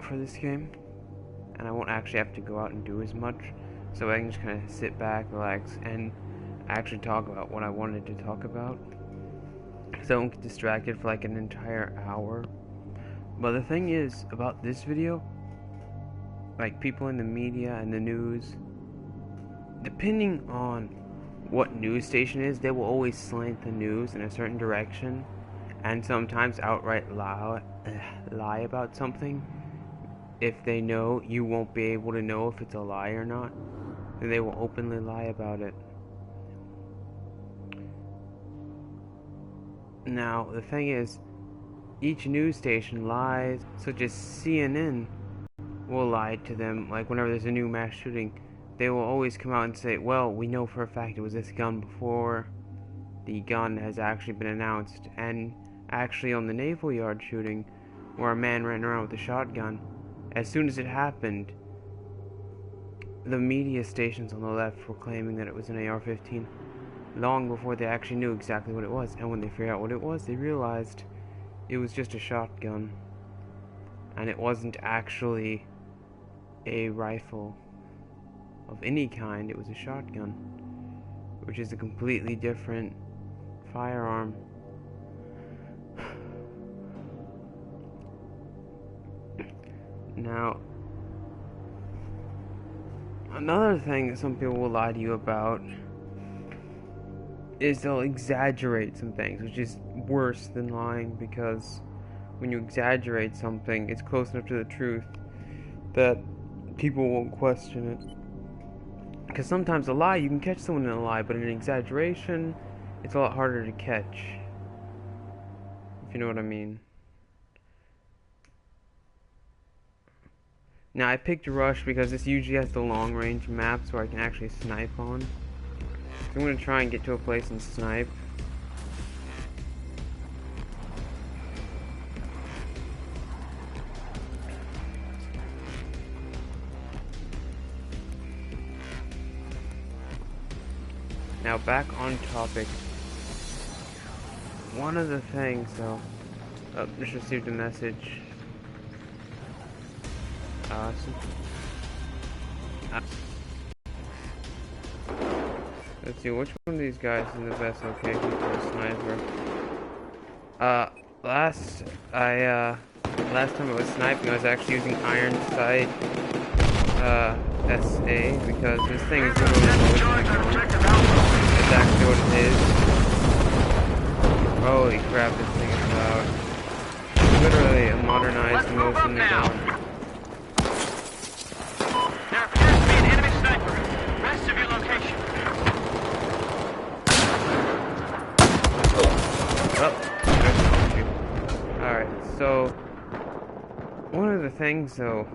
for this game, and I won't actually have to go out and do as much, so I can just kind of sit back, relax, and actually talk about what I wanted to talk about, so I don't get distracted for like an entire hour. But the thing is about this video, like people in the media and the news, depending on what news station is, they will always slant the news in a certain direction, and sometimes outright lie about something. If they know you won't be able to know if it's a lie or not, then they will openly lie about it. Now, the thing is, each news station lies, such as CNN will lie to them, like whenever there's a new mass shooting, they will always come out and say, well, we know for a fact it was this gun before the gun has actually been announced. And actually on the Naval Yard shooting, where a man ran around with a shotgun, as soon as it happened, the media stations on the left were claiming that it was an AR-15 long before they actually knew exactly what it was. And when they figured out what it was, they realized it was just a shotgun, and it wasn't actually a rifle of any kind. It was a shotgun, which is a completely different firearm. Now, another thing that some people will lie to you about is they'll exaggerate some things, which is worse than lying, because when you exaggerate something, it's close enough to the truth that people won't question it. Because sometimes a lie, you can catch someone in a lie, but in an exaggeration, it's a lot harder to catch, if you know what I mean. Now, I picked Rush because this usually has the long-range maps where I can actually snipe on. So I'm going to try and get to a place and snipe. Now, back on topic. One of the things, though... Oh, just received a message. Awesome. Let's see, which one of these guys is the best location for a sniper? Last time I was sniping, I was actually using Iron Sight, SA, because this thing is literally it's actually what it is. Holy crap, this thing is loud. It's literally a modernized motion gun. There appears to be an enemy sniper. Rest of your location. Oh, alright, so one of the things though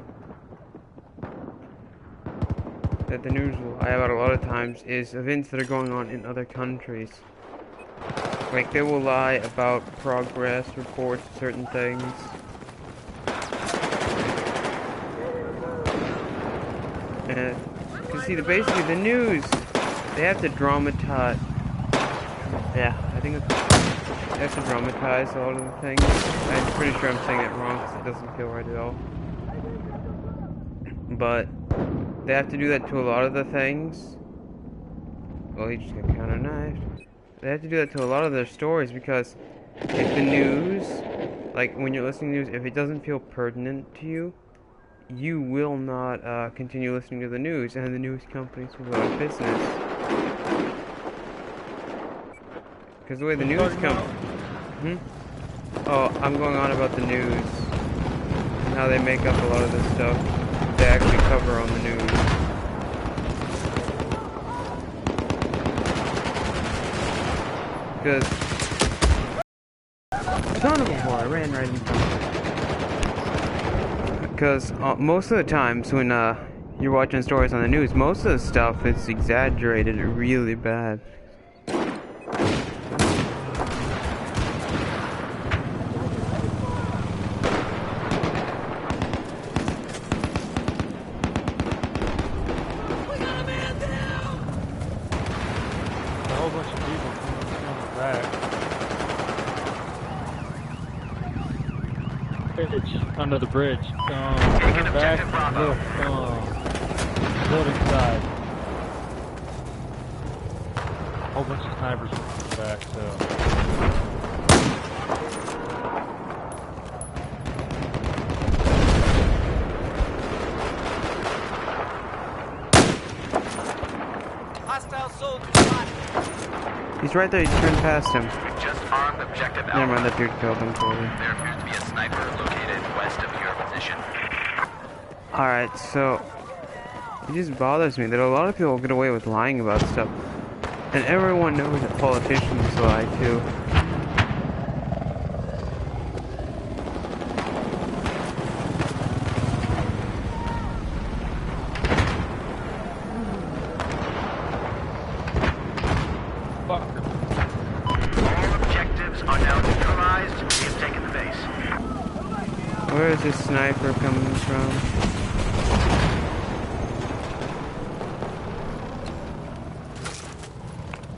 that the news will lie about a lot of times is events that are going on in other countries. Like, they will lie about progress reports, certain things. And, you see, basically the news, they have to dramatize, yeah, I think they have to dramatize a lot of the things. I'm pretty sure I'm saying it wrong because it doesn't feel right at all. But they have to do that to a lot of the things. Well, he just got counter-knifed. They have to do that to a lot of their stories, because if the news, like when you're listening to news, if it doesn't feel pertinent to you, you will not continue listening to the news, and the news companies will go out of business. Because the way the news Oh, I'm going on about the news. And how they make up a lot of this stuff they actually cover on the news. Because son of a whore, I ran right into it. Because most of the times when you're watching stories on the news, most of the stuff is exaggerated really bad. Village. Under the bridge. Taking Turn back. objective Bravo. Look. Building side. Whole bunch of snipers from the back, so. Hostile soldier spotted. He's right there. You turned past him. We've just armed objective Never Alpha. mind, that dude killed him for you. There appears to be a sniper located west of your position. Alright, so it just bothers me that a lot of people get away with lying about stuff. And everyone knows that politicians lie too. Fucker. All objectives are now neutralized. We have taken the base. Where is this sniper coming from?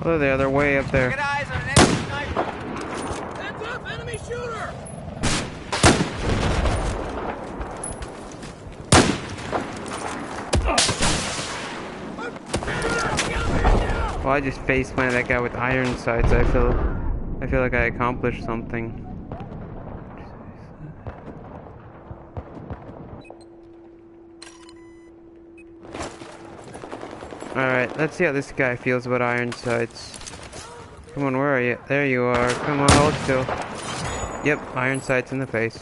Oh, there, they're way up there. Get eyes on an enemy sniper. Heads up, enemy shooter! Well, I just face planted that guy with iron sights. I feel like I accomplished something. Alright, let's see how this guy feels about iron sights. Come on, where are you? There you are. Come on, hold still. Yep, iron sights in the face.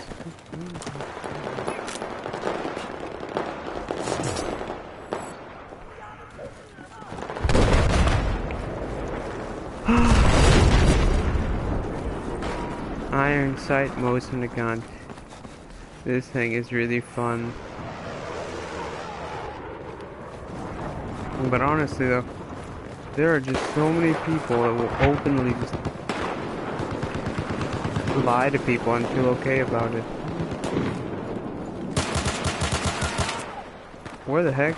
Iron sight motion to gun. This thing is really fun. But honestly though, there are just so many people that will openly just lie to people and feel okay about it. Where the heck?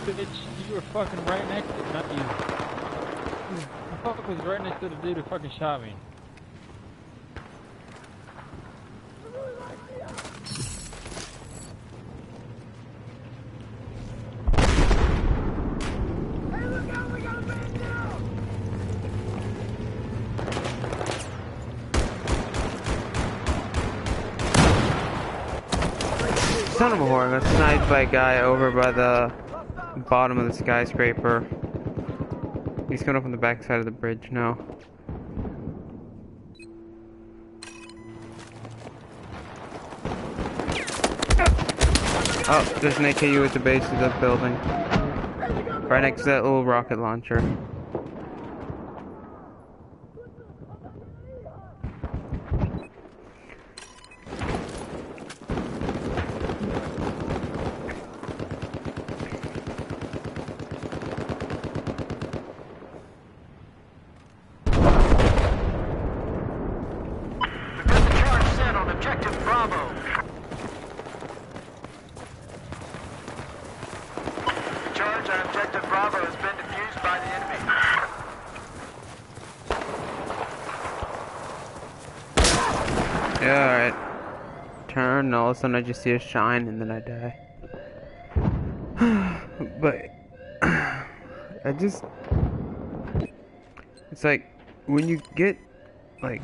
Bitch, you were fucking right next to it, not you. The fuck was right next to the dude who fucking shot me. Son of a whore, I got sniped by a guy over by the bottom of the skyscraper. He's coming up on the back side of the bridge now. Oh, there's an AKU at the base of the building. Right next to that little rocket launcher. We've got the charge set on objective Bravo. The charge on objective Bravo has been defused by the enemy. Yeah, alright. Turn, and all of a sudden I just see a shine and then I die. But I just, it's like when you get like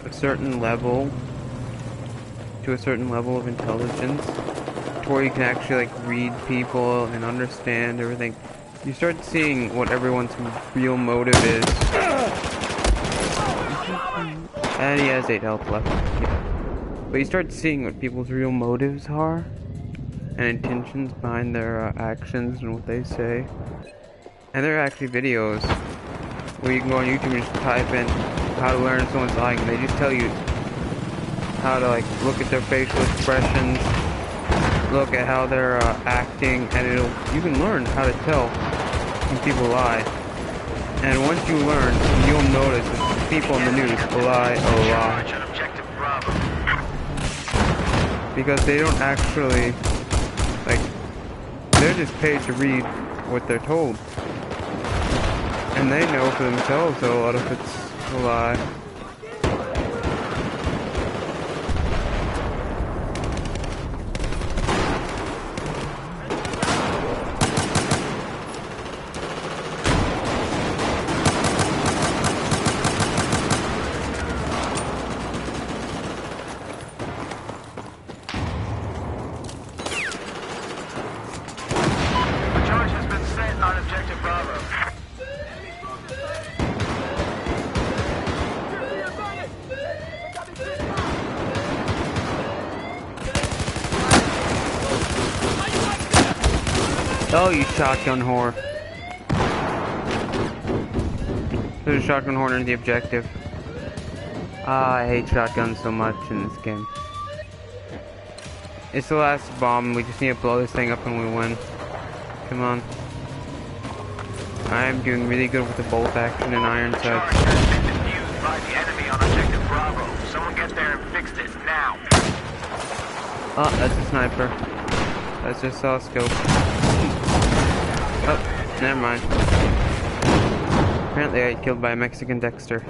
a certain level to a certain level of intelligence to where you can actually like read people and understand everything, you start seeing what everyone's real motive is. And he has 8 health left. Yeah. But you start seeing what people's real motives are and intentions behind their actions and what they say. And there are actually videos where you can go on YouTube and just type in how to learn if someone's lying. They just tell you how to like look at their facial expressions, look at how they're acting, and you can learn how to tell when people lie. And once you learn, you'll notice that people in the news lie a lot. Charge on objective Bravo. Because they don't actually, like, they're just paid to read what they're told. And they know for themselves that a lot of it's a lie. Oh, you shotgun whore. There's a shotgun whore in the objective. Ah, I hate shotguns so much in this game. It's the last bomb. We just need to blow this thing up and we win. Come on. I am doing really good with the bolt action and iron Charge sights. has been defused by the enemy on objective Bravo. Someone get there and fix this now. Oh, that's a sniper. That's just saw a scope. Oh, never mind. Apparently I got killed by a Mexican Dexter.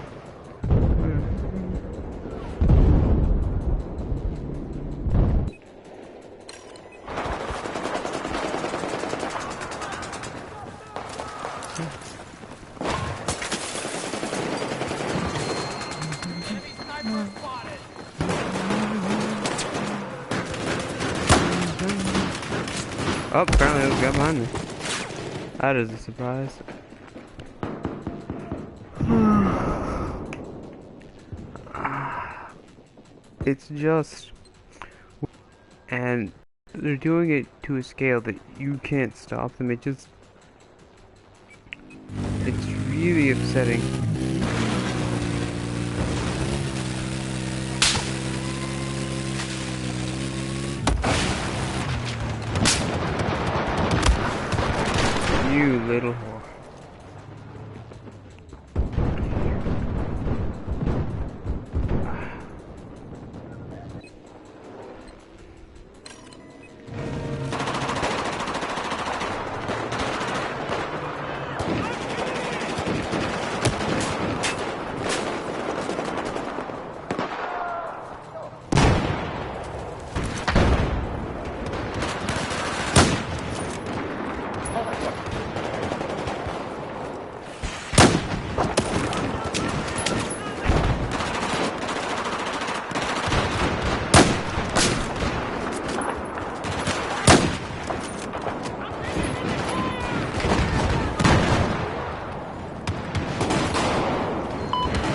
Oh, apparently there's a guy behind me. That is a surprise. It's just... And they're doing it to a scale that you can't stop them. It just... It's really upsetting. You little whore.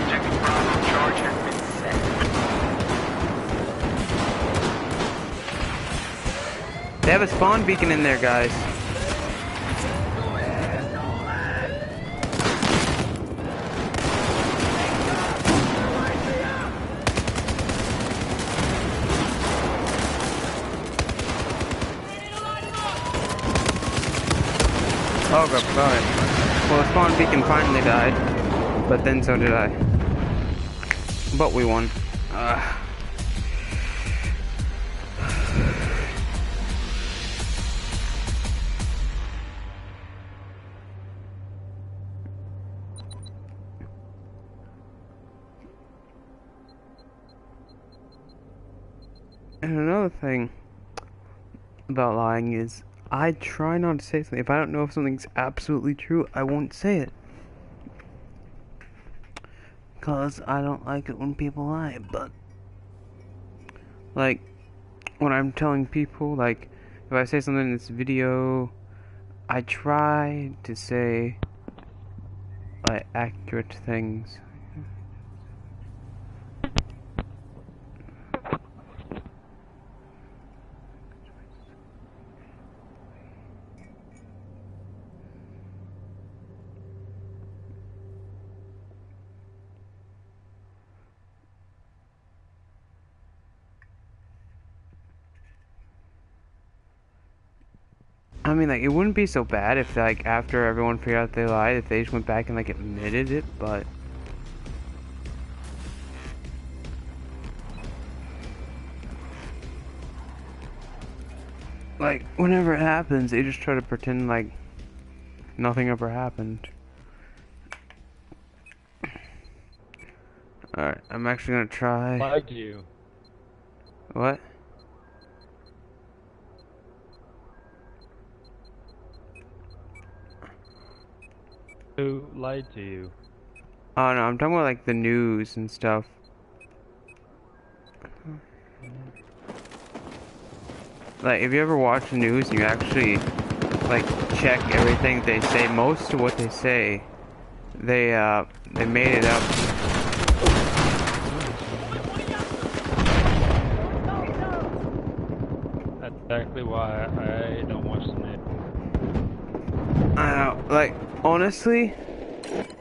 Objective Bravo charge has been set. They have a spawn beacon in there, guys. Oh god, sorry. Well, the spawn beacon finally died, but then so did I. But we won. And another thing about lying is I try not to say something. If I don't know if something's absolutely true, I won't say it. Cause I don't like it when people lie, but like when I'm telling people, like if I say something in this video, I try to say like accurate things. I mean, like, it wouldn't be so bad if, like, after everyone figured out they lied, if they just went back and, like, admitted it, but... Like, whenever it happens, they just try to pretend like nothing ever happened. Alright, I'm actually gonna try... Lied to you. What? Who lied to you? Oh no, I'm talking about like the news and stuff. Like, if you ever watch the news and you actually like check everything they say, most of what they say, they made it up. That's exactly why I don't watch the news. Like, honestly,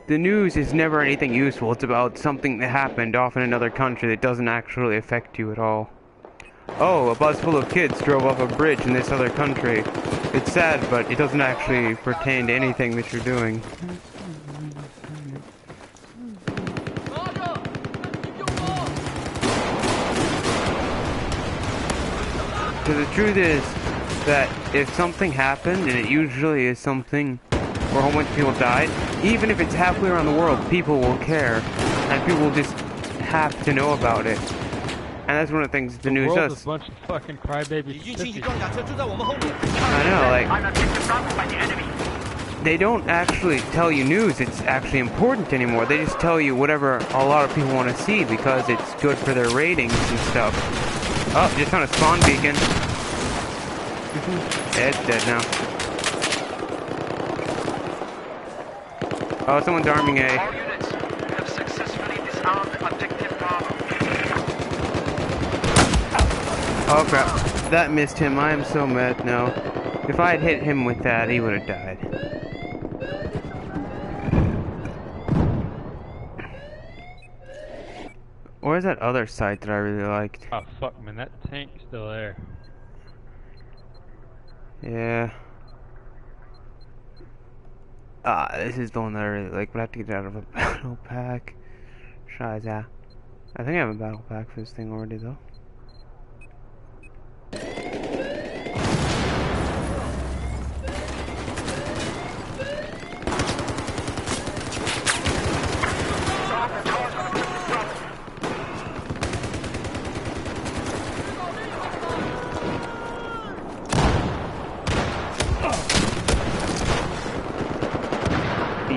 the news is never anything useful. It's about something that happened off in another country that doesn't actually affect you at all. Oh, a bus full of kids drove off a bridge in this other country. It's sad, but it doesn't actually pertain to anything that you're doing. So the truth is that if something happened, and it usually is something where a whole bunch of people died, even if it's halfway around the world, people will care, and people will just have to know about it. And that's one of the things the news world's does. a bunch of fucking crybabies. 敌军轻型装甲车就在我们后面。 I know, like, I'm objective Bravo by the enemy. they don't actually tell you news it's actually important anymore. They just tell you whatever a lot of people want to see because it's good for their ratings and stuff. Oh, just found a spawn beacon. Yeah, it's dead now. Oh, someone's arming A. All units have successfully disarmed objective Bravo. Oh crap, that missed him. I am so mad now. If I had hit him with that, he would have died. Where's that other site that I really liked? Oh fuck, man, that tank's still there. Yeah. This is the one that I really like, but I have to get out of a battle pack. Shiza. I think I have a battle pack for this thing already, though.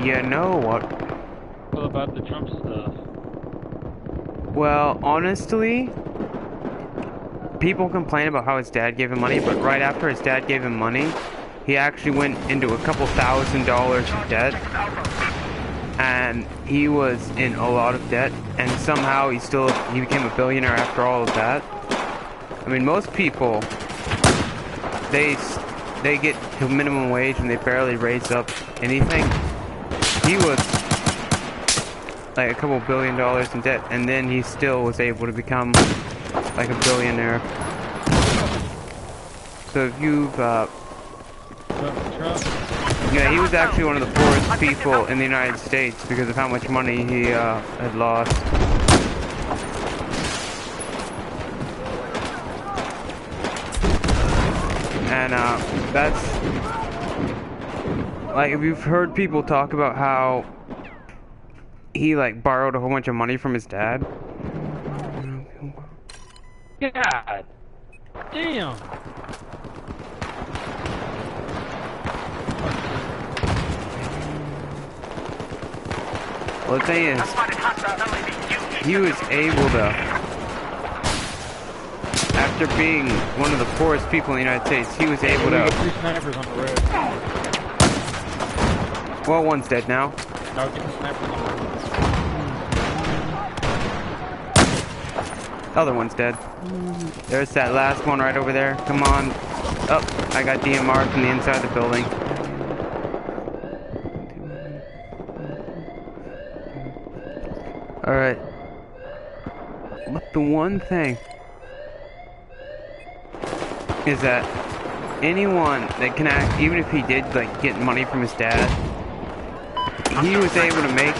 You know what? What about the Trump stuff? Well, honestly, people complain about how his dad gave him money, but right after his dad gave him money, he actually went into a couple $1,000s of debt, and he was in a lot of debt, and somehow he became a billionaire after all of that. I mean, most people, they get to minimum wage and they barely raise up anything. He was like a couple $1 billion in debt, and then he still was able to become like a billionaire. So if you've, Trump? yeah, he was actually one of the poorest people in the United States because of how much money he had lost. And that's like, if you've heard people talk about how he like borrowed a whole bunch of money from his dad. God damn. Well, the thing is, Spotted hostile LAV. he was able to, after being one of the poorest people in the United States, he was able We got to, 3 snipers on the road. well, one's dead now. No, get the snipers on the road. Other one's dead. There's that last one right over there. Come on. Oh, I got DMR from the inside of the building. Alright. But the one thing is that anyone that can act, even if he did like get money from his dad, he was able to make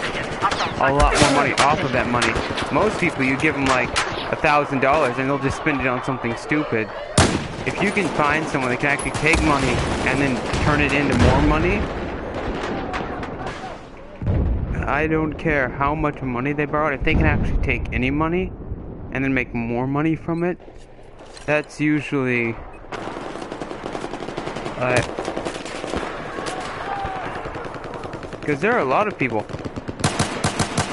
a lot more money off of that money. Most people, you give them like $1,000 and they'll just spend it on something stupid. If you can find someone that can actually take money and then turn it into more money, I don't care how much money they borrowed, if they can actually take any money and then make more money from it, that's usually because there are a lot of people,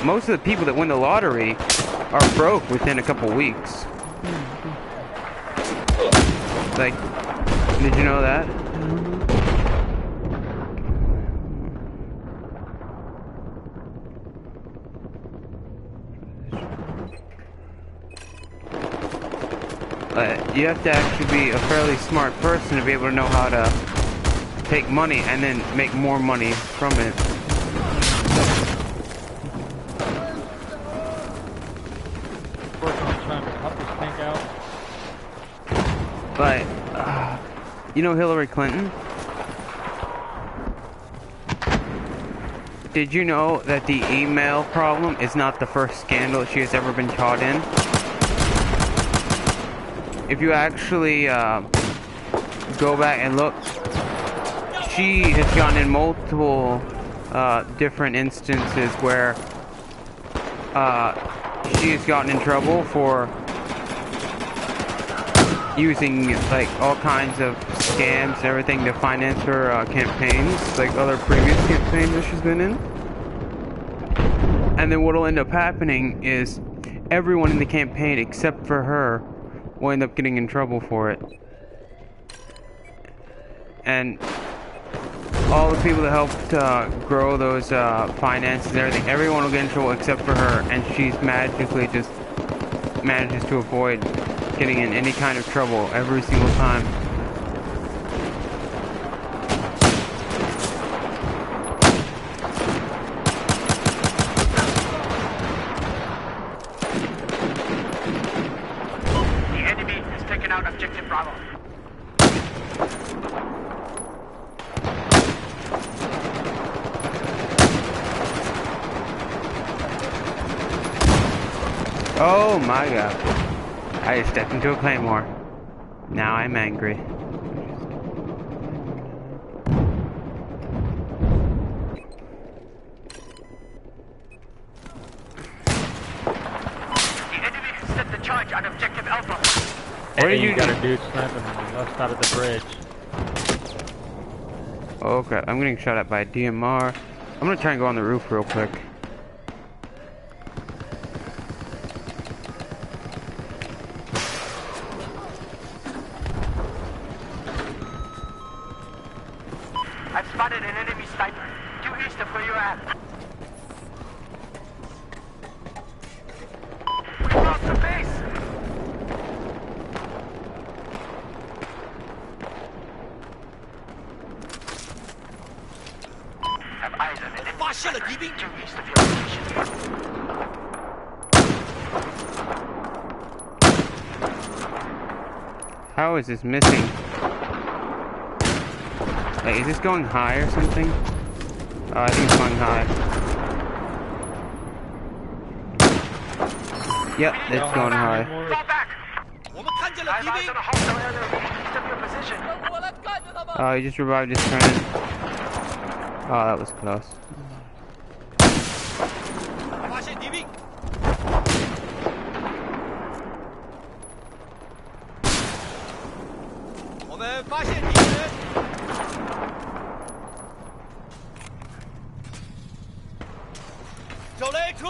most of the people that win the lottery are broke within a couple weeks. Like, did you know that? You have to actually be a fairly smart person to be able to know how to take money and then make more money from it. Working on trying to help this tank out. But, you know Hillary Clinton? Did you know that the email problem is not the first scandal she has ever been caught in? If you actually go back and look, she has gotten in multiple different instances where she has gotten in trouble for using like all kinds of scams and everything to finance her campaigns, like other previous campaigns that she's been in. And then what'll end up happening is everyone in the campaign except for her will end up getting in trouble for it. And all the people that helped grow those finances and everything, everyone will get in trouble except for her, and she's magically just manages to avoid getting in any kind of trouble every single time. The enemy has taken out objective Bravo. Oh my god. I just stepped into a claymore. Now I'm angry. The enemy has set the charge on objective Alpha. What are Hey, you got doing? a dude sniping on the left side of the bridge. Oh crap, I'm getting shot at by a DMR. I'm gonna try and go on the roof real quick. I've spotted an enemy sniper, due east of where you're at. We lost the base! Have eyes on an enemy 发现了敌兵， due east of your location. How is this missing? Like, is this going high or something? Oh, I think it's going high. Yep, it's going high. Fall back! 我们看见了 I've 敌 eyes 兵 on a hostile airlift east of your position. 我来干掉他们！ Oh, he just revived his friend. Oh, that was close. 发现敌兵，我们发现敌人，手雷出，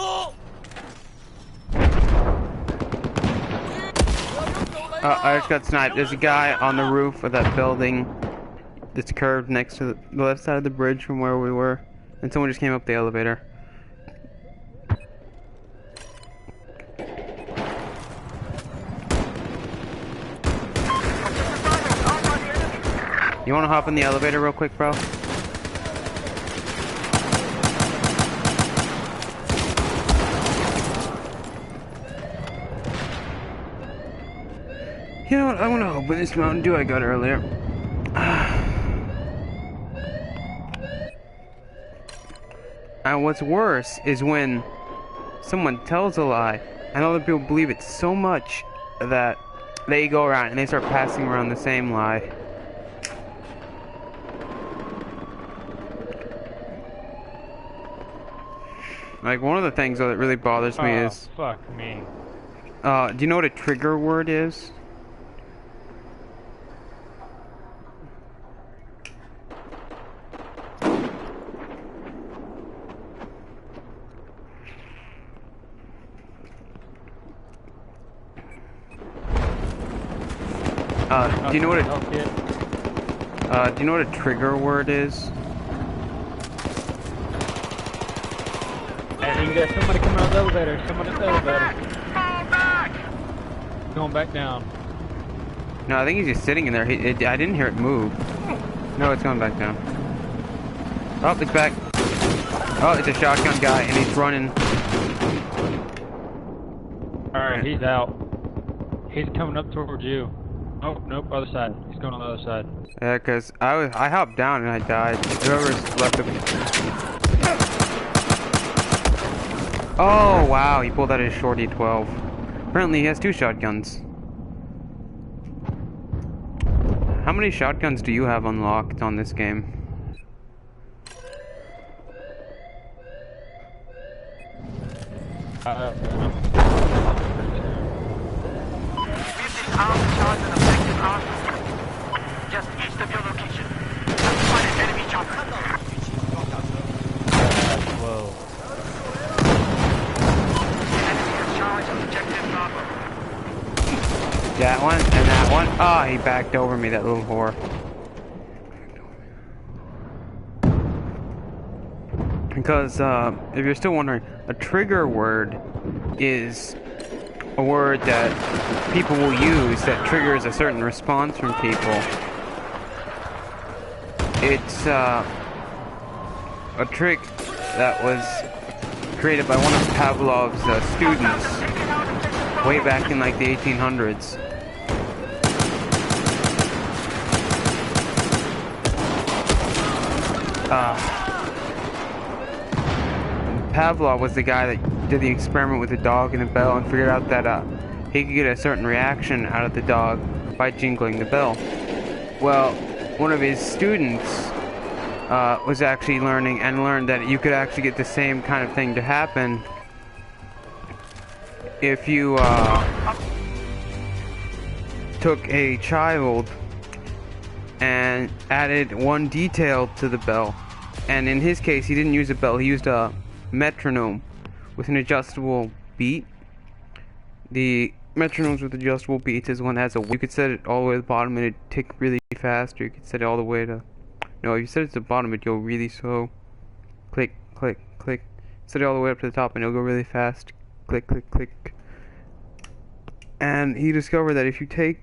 I just got sniped. There's a guy on the roof of that building that's curved next to the left side of the bridge from where we were. And someone just came up the elevator. You wanna hop in the elevator real quick, bro? You know what? I wanna open this Mountain Dew I got earlier. And what's worse is when someone tells a lie and other people believe it so much that they go around and they start passing around the same lie. Like, one of the things though that really bothers me is, fuck me. do you know what a trigger word is? Do you know what a do you know what a trigger word is? Hey, you got somebody coming out of the elevator. Someone in the elevator. Fall back! Going back down. No, I think he's just sitting in there. I didn't hear it move. No, it's going back down. Oh, it's back. Oh, it's a shotgun guy, and he's running. Alright, he's out. He's coming up towards you. Oh, nope, other side. He's going on the other side. Yeah, cause I hopped down and I died. Whoever's left of me. Oh wow, he pulled out his shorty 12. Apparently he has 2 shotguns. How many shotguns do you have unlocked on this game? We've disarmed charge and effective arms. Just east of your location. Have spotted enemy chopper. Whoa. Enemy has charged objective Bravo. That one and that one. Ah, he backed over me, that little whore. Because, if you're still wondering, a trigger word is a word that people will use that triggers a certain response from people. It's, a trick that was created by one of Pavlov's students way back in, like, the 1800s. Pavlov was the guy that did the experiment with the dog and the bell and figured out that he could get a certain reaction out of the dog by jingling the bell. Well, one of his students was actually learned that you could actually get the same kind of thing to happen if you took a child and added one detail to the bell. And in his case, he didn't use a bell, he used a metronome with an adjustable beat. The metronomes with adjustable beats is one that has you could set it all the way to the bottom and it'd tick really fast, or you could set it all the way to, no, if you set it to the bottom it'd go really slow. Click, click, click. Set it all the way up to the top and it'll go really fast. Click, click, click. And he discovered that if you take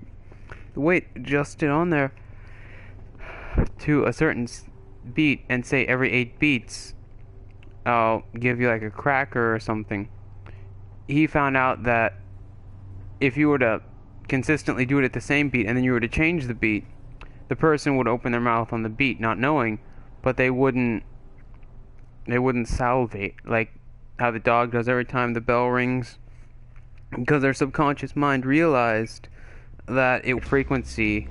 the weight adjusted on there to a certain beat and say every 8 beats I'll give you like a cracker or something, he found out that if you were to consistently do it at the same beat and then you were to change the beat, the person would open their mouth on the beat not knowing, but they wouldn't salivate like how the dog does every time the bell rings, because their subconscious mind realized that it frequency.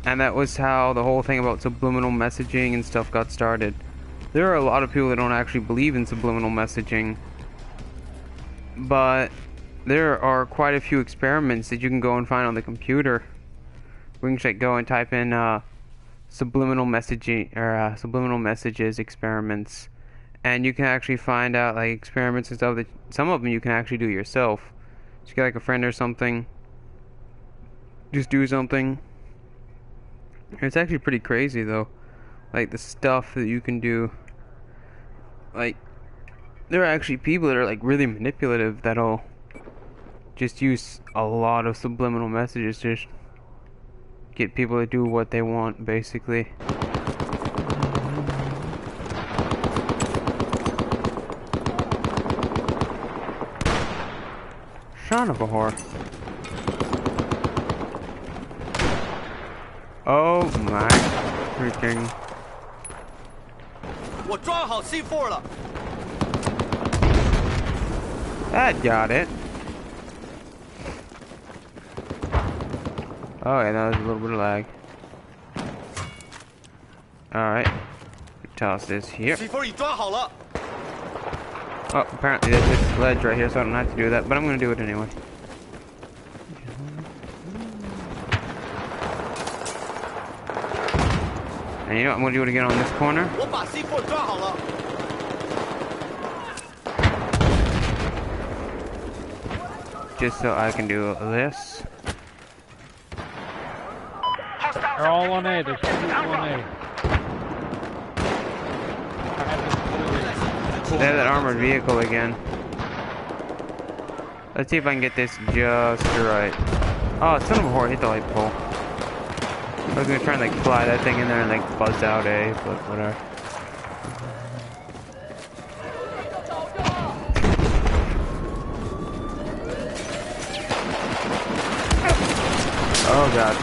And that was how the whole thing about subliminal messaging and stuff got started. There are a lot of people that don't actually believe in subliminal messaging, but there are quite a few experiments that you can go and find on the computer. We can just go and type in subliminal messaging or subliminal messages experiments, and you can actually find out like experiments and stuff that some of them you can actually do yourself. Just get like a friend or something, just do something. It's actually pretty crazy though, like the stuff that you can do. Like, there are actually people that are like really manipulative that'll just use a lot of subliminal messages to get people to do what they want, basically. Son of a whore. Oh my freaking. 我装好 C4 了。 That got it. Oh yeah, that was a little bit of lag. Alright. Toss this here. C4 已装好了。 Oh, apparently there's this ledge right here, so I don't have to do that, but I'm gonna do it anyway. And you know what, I'm gonna do it again on this corner. 我把 C4 装好了。 Just so I can do this. They're all on A. They're all on A. They have that armored vehicle again. Let's see if I can get this just right. Oh, son of a whore, hit the light pole. I was gonna try and like fly that thing in there and like buzz out, but whatever. Oh god.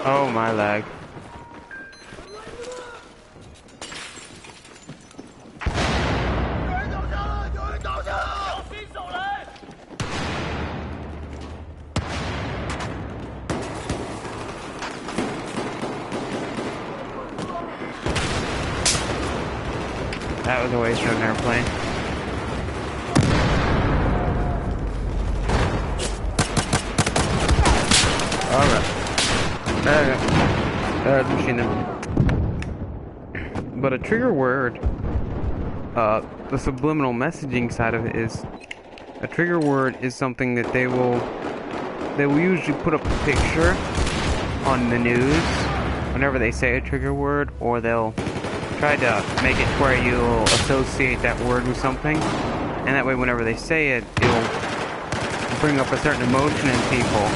Oh my lag. That was a waste of an airplane. Alright. There we go. There's machine them. But a trigger word, the subliminal messaging side of it is, a trigger word is something that they will usually put up a picture on the news whenever they say a trigger word, or they'll try to make it where you'll associate that word with something, and that way whenever they say it, it'll bring up a certain emotion in people.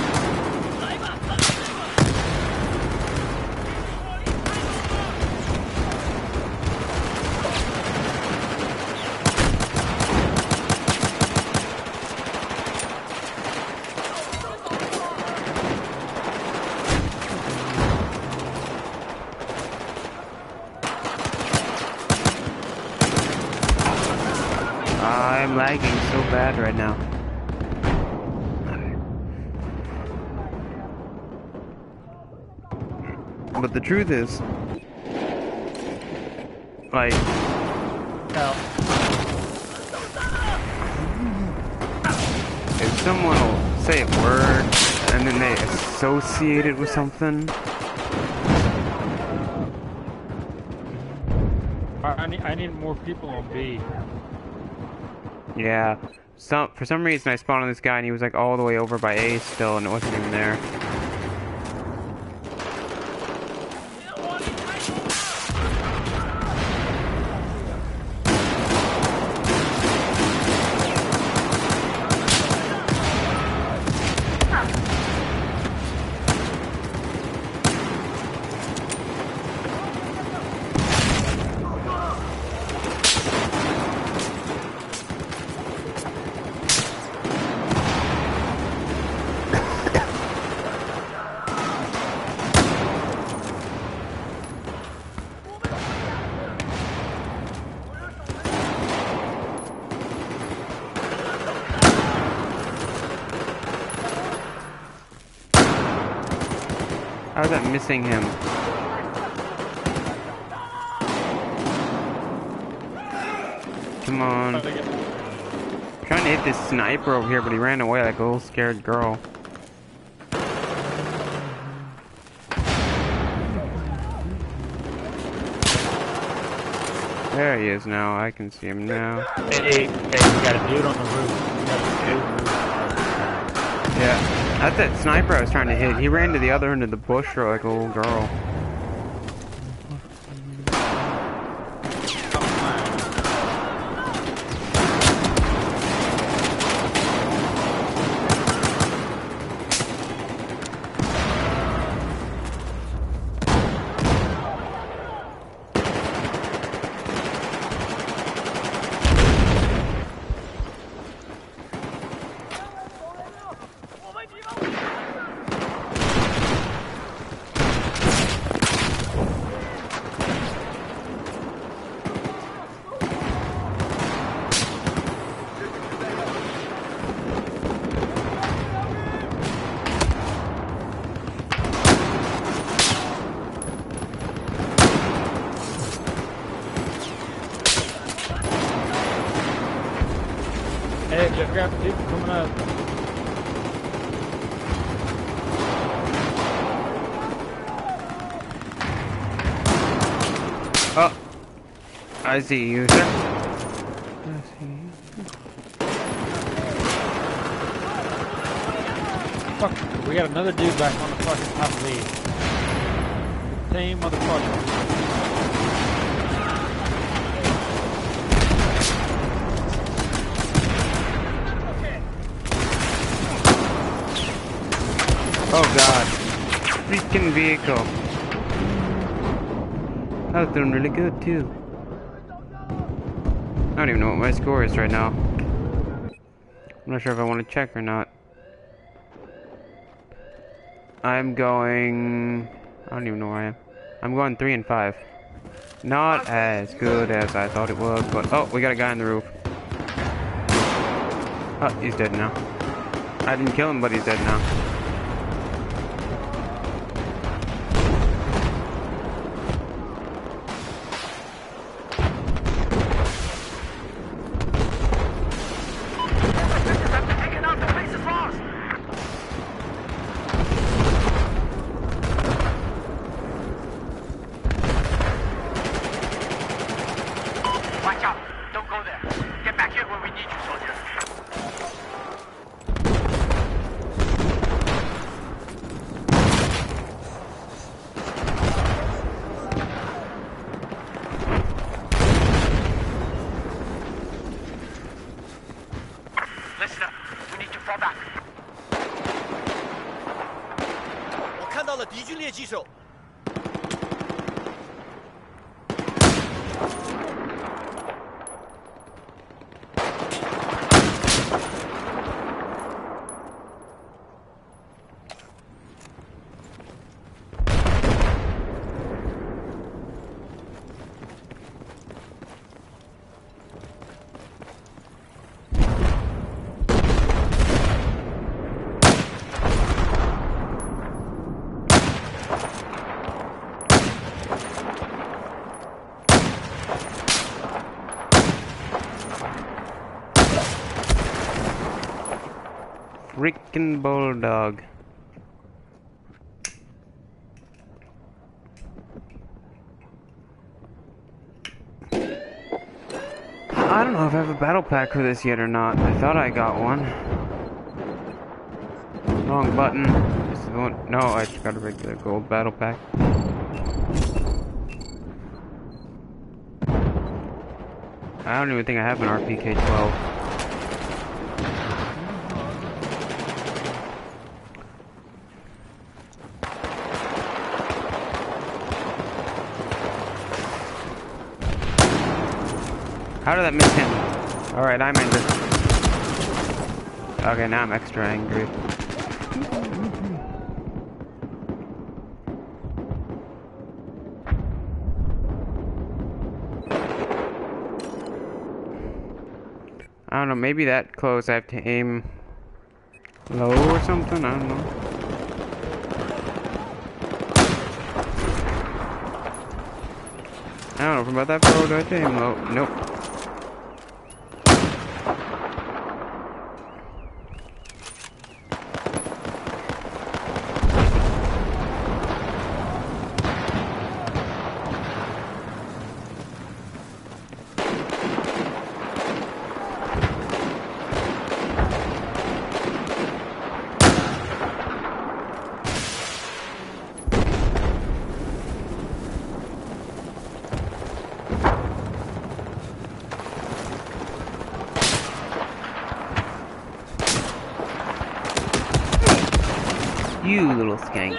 I'm lagging so bad right now. But the truth is, like, if someone will say a word and then they associate it with something, I need more people on B. yeah. For some reason I spawned on this guy and he was like all the way over by A still and it wasn't even there. How is that missing him? Come on. I'm trying to hit this sniper over here, but he ran away like a little scared girl. There he is now. I can see him now. Hey, we got a dude on the roof. Yeah. That's that sniper I was trying to hit. He ran to the other end of the bush like a little girl. Hey, I've got people coming up. Oh, I see you, sir. I see you. Fuck, we got another dude back on the fucking top of these. Same motherfucker. Oh god. Freaking vehicle. I was doing really good too. I don't even know what my score is right now. I'm not sure if I want to check or not. I'm going... I don't even know where I am. I'm going 3 and 5. Not as good as I thought it was, but... Oh, we got a guy on the roof. Oh, he's dead now. I didn't kill him, but he's dead now. Watch out! Don't go there. Get back here when we need you, soldiers. Listen up. We need to fall back. 我看到了敌军猎击手。 Freaking bulldog. I don't know if I have a battle pack for this yet or not. I thought I got one. Wrong button. This is the one. No, I just got a regular gold battle pack. I don't even think I have an RPK-12. How did that miss him? Alright, I'm angry. Okay, now I'm extra angry. I don't know, maybe that close I have to aim low or something? I don't know. I don't know, from about that far do I have to aim low? Nope. You little skank.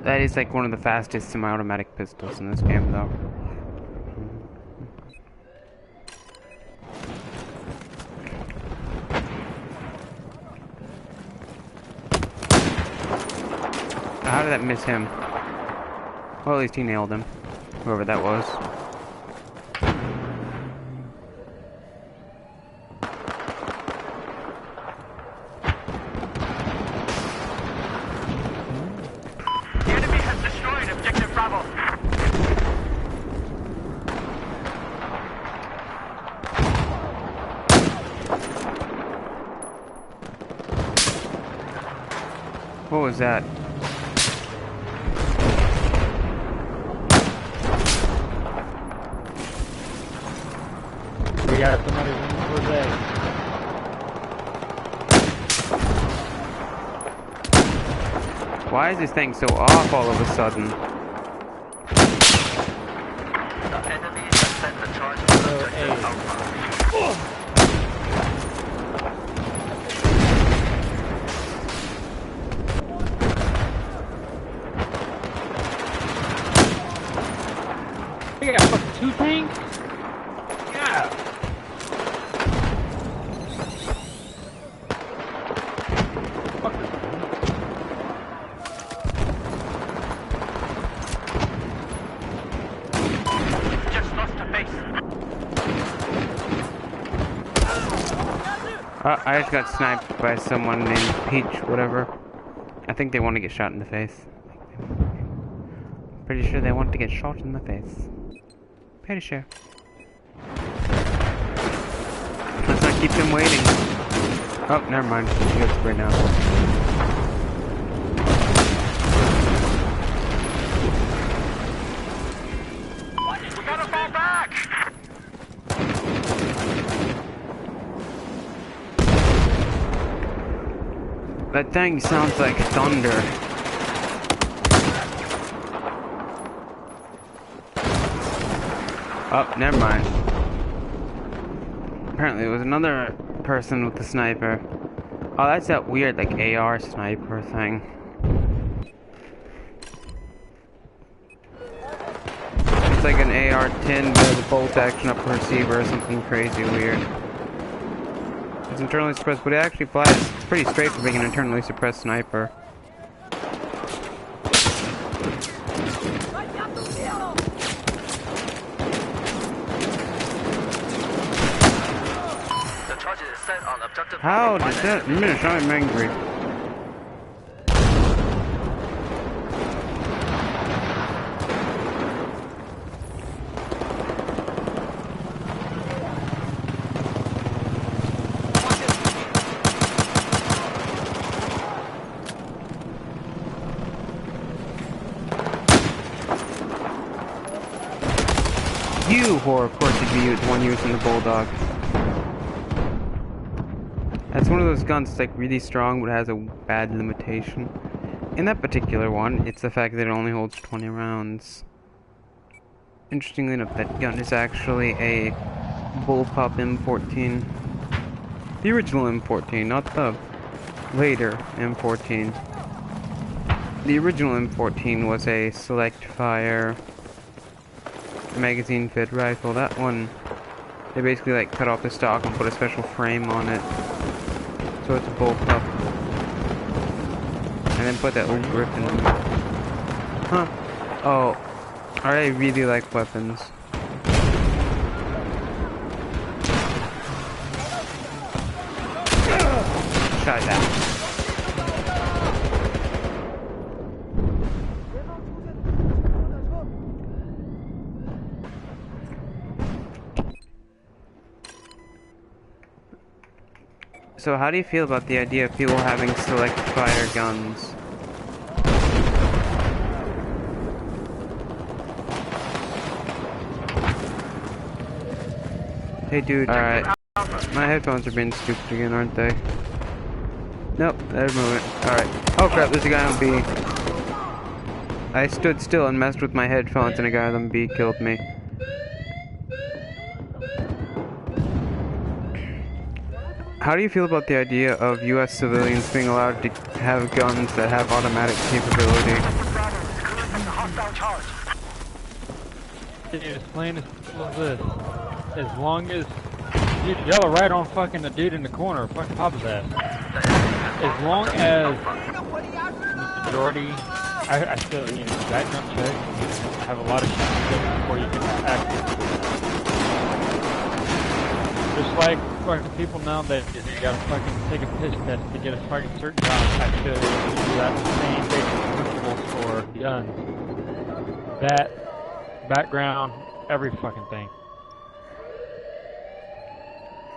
That is like one of the fastest semi-automatic pistols in this game, though. How did that miss him? Well, at least he nailed him. Whoever that was. The enemy has destroyed objective Bravo. What was that? got somebody running towards A. Why is this thing so off all of a sudden? The enemy has sent the charge to objective Alpha. We got fucking 2 tanks? Yeah. Just lost a base. I just got sniped by someone named Peach, whatever. I think they want to get shot in the face. Pretty sure they want to get shot in the face. Pretty sure. Let's not keep them waiting. Oh, never mind. She got sprayed now. We gotta fall back! That thing sounds like thunder. Oh, never mind. Apparently it was another person with the sniper. Oh, that's that weird, like, AR sniper thing. It's like an AR-10 but has a bolt action up receiver or something crazy weird. It's internally suppressed, but it actually flies pretty straight for being an internally suppressed sniper. How did that miss? I'm angry. You whore, of course you'd be the one using the bulldog. That's one of those guns that's like really strong but has a bad limitation. In that particular one, it's the fact that it only holds 20 rounds. Interestingly enough, that gun is actually a Bullpup M14. The original M14, not the later M14. The original M14 was a select fire magazine fed rifle. That one, they basically like cut off the stock and put a special frame on it. So it's a bullpup. And then put that little grip in it. Huh. Oh. I really like weapons. Shut that. So how do you feel about the idea of people having select fire guns? Hey dude, alright. My headphones are being stupid again, aren't they? Nope, they're moving. Alright. Oh crap, there's a guy on B. I stood still and messed with my headphones and a guy on B killed me. How do you feel about the idea of US civilians being allowed to have guns that have automatic capability? It's plain as simple as this. As long as you yellow right on fucking the dude in the corner, fucking pop his ass. As long as the majority, I still need a background check. Have a lot of shit to do before you can act. Just like fucking people nowadays, you gotta fucking take a piss test to get a fucking certain job. I should do that same basic principles for guns. That, background, every fucking thing.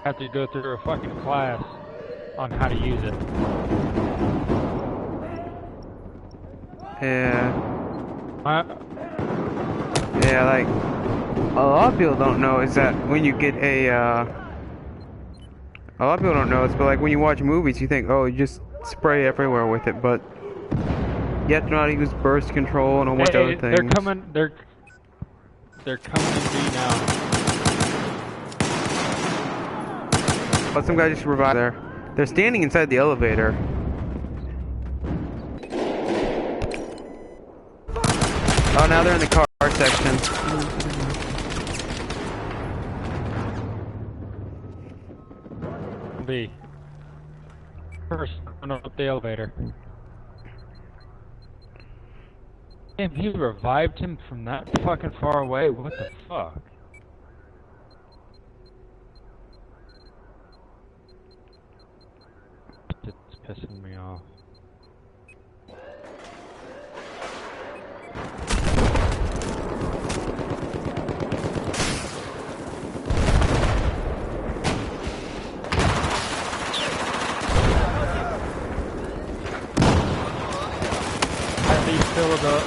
Have to go through a fucking class on how to use it. Yeah. Yeah, like, a lot of people don't know is that when you get a, A lot of people don't know this, but like when you watch movies, you think, oh, you just spray everywhere with it, but you have to know how to use burst control and a whole bunch of other things. They're coming to B now. But some guy just revived there. They're standing inside the elevator. Oh, now they're in the car section. B. First, run up the elevator. Damn, he revived him from that fucking far away? What the fuck? It's pissing me off. How do you feel about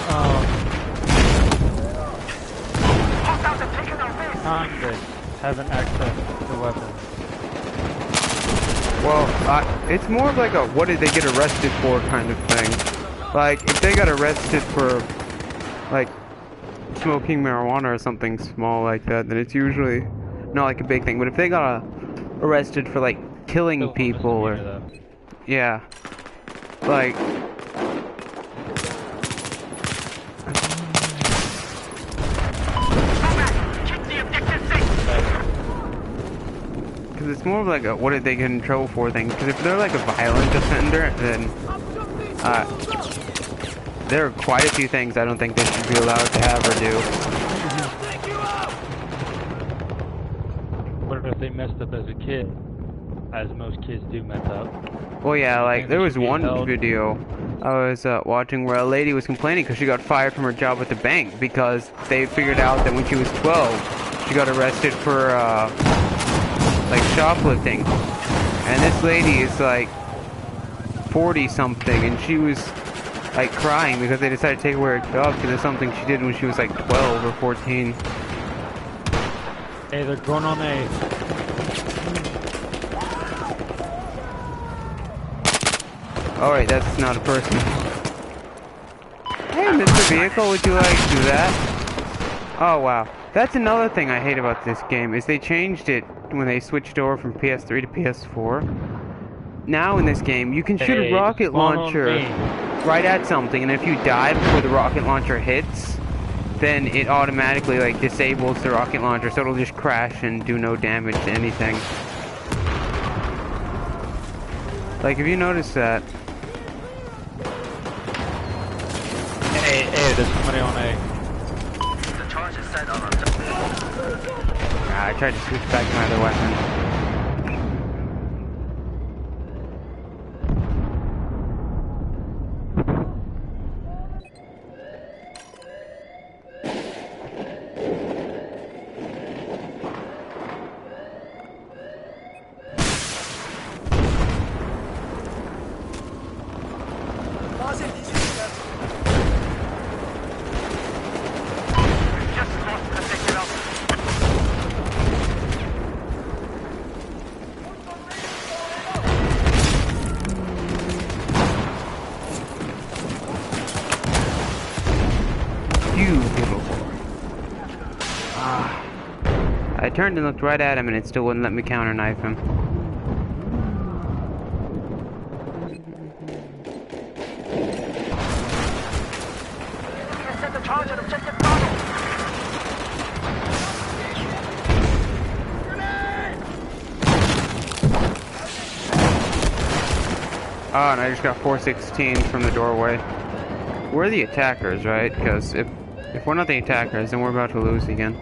convicts having access to weapons? Well, it's more of like a what did they get arrested for kind of thing. Like, if they got arrested for, like, smoking marijuana or something small like that, then it's usually not like a big thing. But if they got arrested for, like, killing people or... Yeah. Like... Because it's more of like a what did they get in trouble for thing. Because if they're like a violent offender, then there are quite a few things I don't think they should be allowed to have or do. What if they messed up as a kid? As most kids do mess up. Well, yeah, like there was one video I was watching where a lady was complaining because she got fired from her job at the bank because they figured out that when she was 12, she got arrested for like shoplifting, and this lady is like 40 something, and she was like crying because they decided to take away her job because of something she did when she was like 12 or 14. Hey, they're going on a... Alright, that's not a person. Hey, Mr. Vehicle, would you like to do that? Oh, wow. That's another thing I hate about this game, is they changed it when they switched over from PS3 to PS4. Now in this game, you can shoot a rocket launcher right at something, and if you die before the rocket launcher hits, then it automatically, like, disables the rocket launcher, so it'll just crash and do no damage to anything. Like, if you notice that... Hey, there's somebody on A. The charge is set on I tried to switch back to my other weapon. I turned and looked right at him and it still wouldn't let me counter knife him. set the charge at objective Bravo. Oh, and I just got 416 from the doorway. We're the attackers, right? Because if we're not the attackers, then we're about to lose again.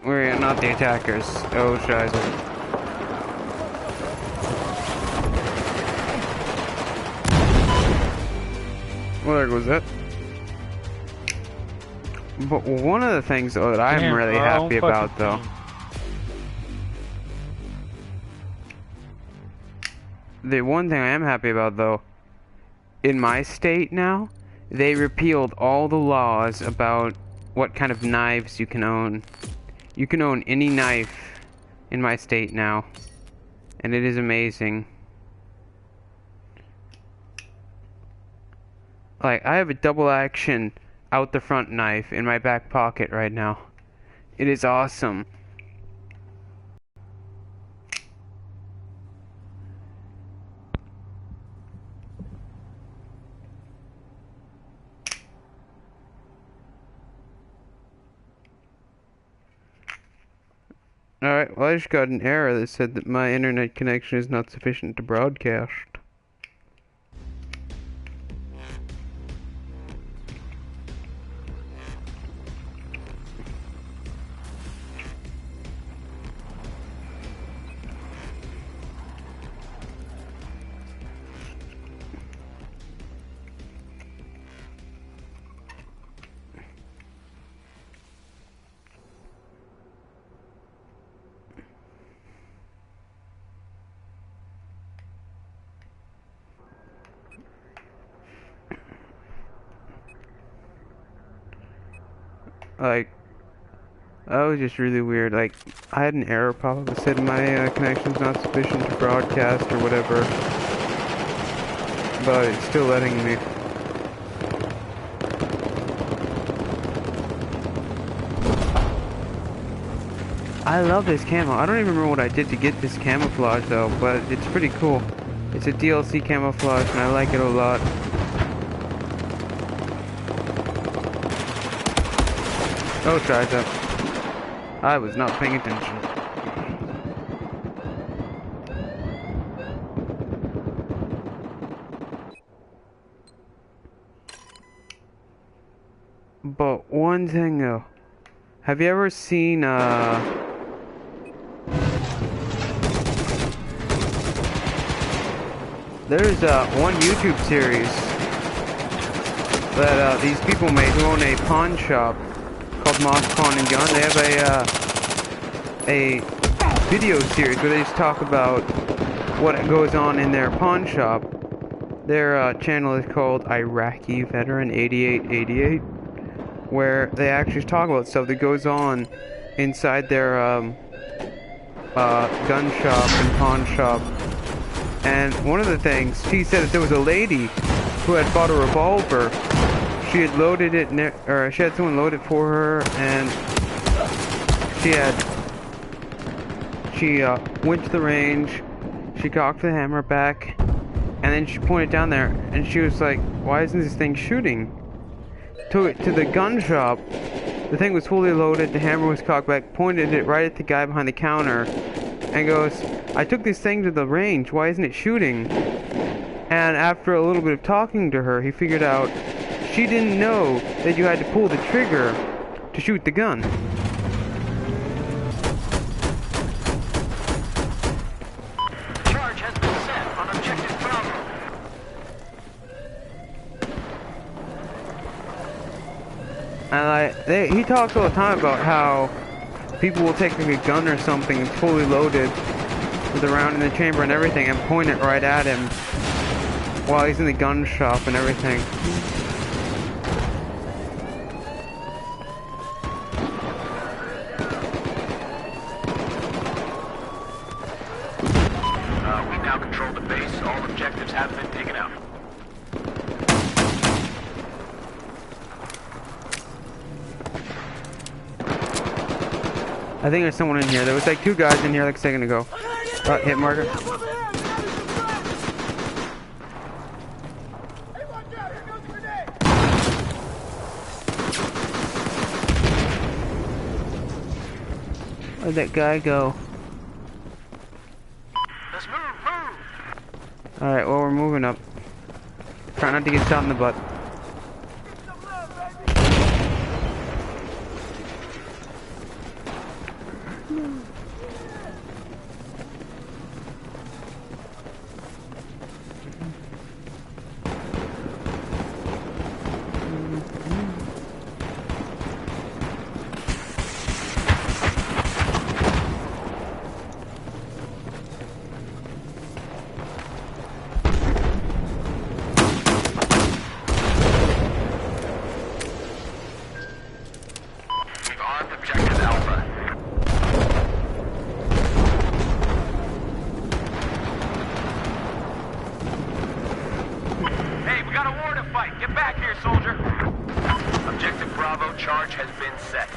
We're not the attackers. Oh, scheiße. Well, there goes that. But one of the things, though, that I'm really happy about, though... The one thing I am happy about, though, in my state now, they repealed all the laws about what kind of knives you can own. You can own any knife in my state now, and it is amazing. Like, I have a double action out the front knife in my back pocket right now. It is awesome. Alright, well I just got an error that said that my internet connection is not sufficient to broadcast. Like, that was just really weird. Like, I had an error pop up that said my connection's not sufficient to broadcast or whatever, but it's still letting me. I love this camo. I don't even remember what I did to get this camouflage though, but it's pretty cool. It's a DLC camouflage and I like it a lot. Oh, tries up. I was not paying attention. But one thing though, have you ever seen there's one YouTube series that these people made who own a pawn shop called Moss Pawn and Gun. They have a video series where they just talk about what goes on in their pawn shop. Their channel is called Iraqi Veteran 8888, where they actually talk about stuff that goes on inside their gun shop and pawn shop. And one of the things, she said that there was a lady who had bought a revolver. She had loaded it, or she had someone load it for her, and she went to the range, she cocked the hammer back, and then she pointed down there, and she was like, why isn't this thing shooting? Took it to the gun shop, the thing was fully loaded, the hammer was cocked back, pointed it right at the guy behind the counter, and goes, I took this thing to the range, why isn't it shooting? And after a little bit of talking to her, he figured out she didn't know that you had to pull the trigger to shoot the gun. Charge has been set on objective Bravo. And he talks all the time about how people will take like a gun or something fully loaded with a round in the chamber and everything and point it right at him while he's in the gun shop and everything. We now control the base. All objectives have been taken out. I think there's someone in here. There was like two guys in here like a second ago. Hit marker. Where'd that guy go? Let's move. Alright, well we're moving up. Try not to get shot in the butt. right, get back here, soldier. Objective Bravo charge has been set.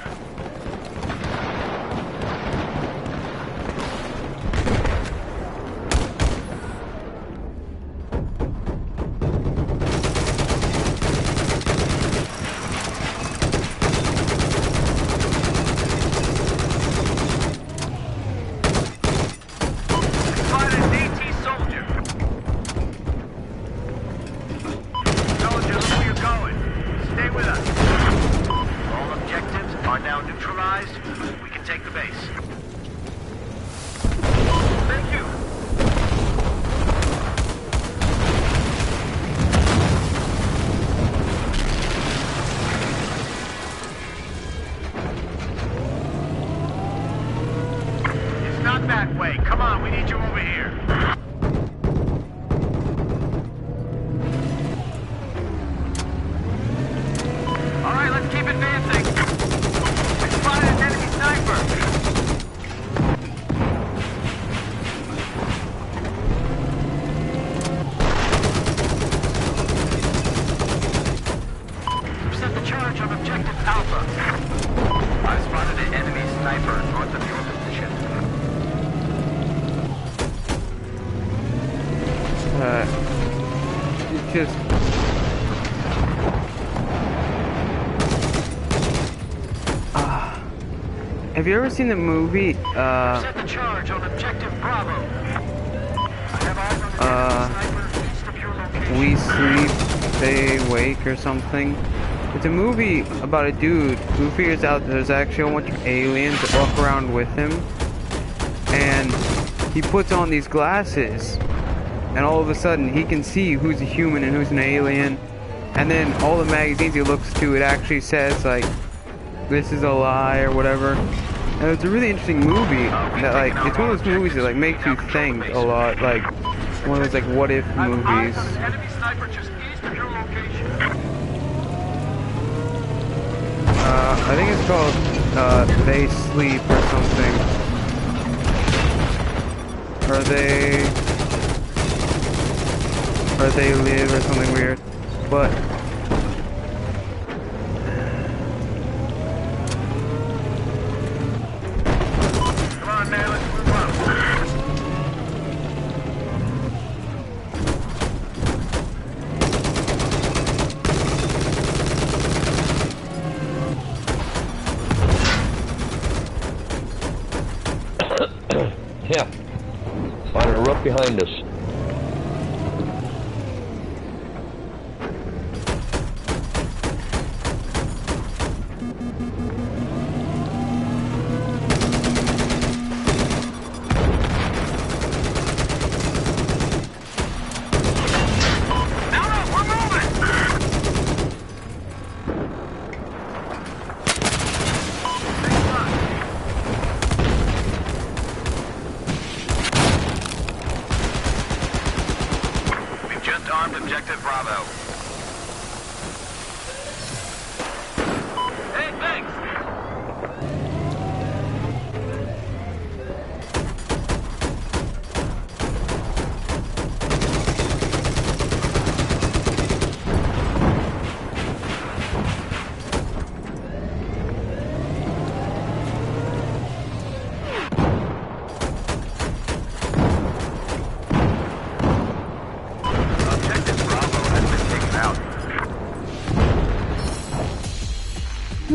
That way. Come on, we need you over here. All right, let's keep advancing. We spotted an enemy sniper. Set the charge on objective Alpha. I spotted an enemy sniper north of your position. It's just have you ever seen the movie Set the charge on objective Bravo. I have eyes on the enemy sniper east of your location. We Sleep, They Wake or something? It's a movie about a dude who figures out there's actually a bunch of aliens that walk around with him, and he puts on these glasses, and all of a sudden he can see who's a human and who's an alien, and then all the magazines he looks to, it actually says like, this is a lie or whatever. And it's a really interesting movie that like, it's one of those movies that like makes you think a lot, like one of those like what if movies. Enemy sniper just east of your location. I think it's called They Sleep or something. Or They Live or something weird. But Come on, man, let's move on. Yeah. Finding a rope behind us. Objective Bravo. Hey, thanks!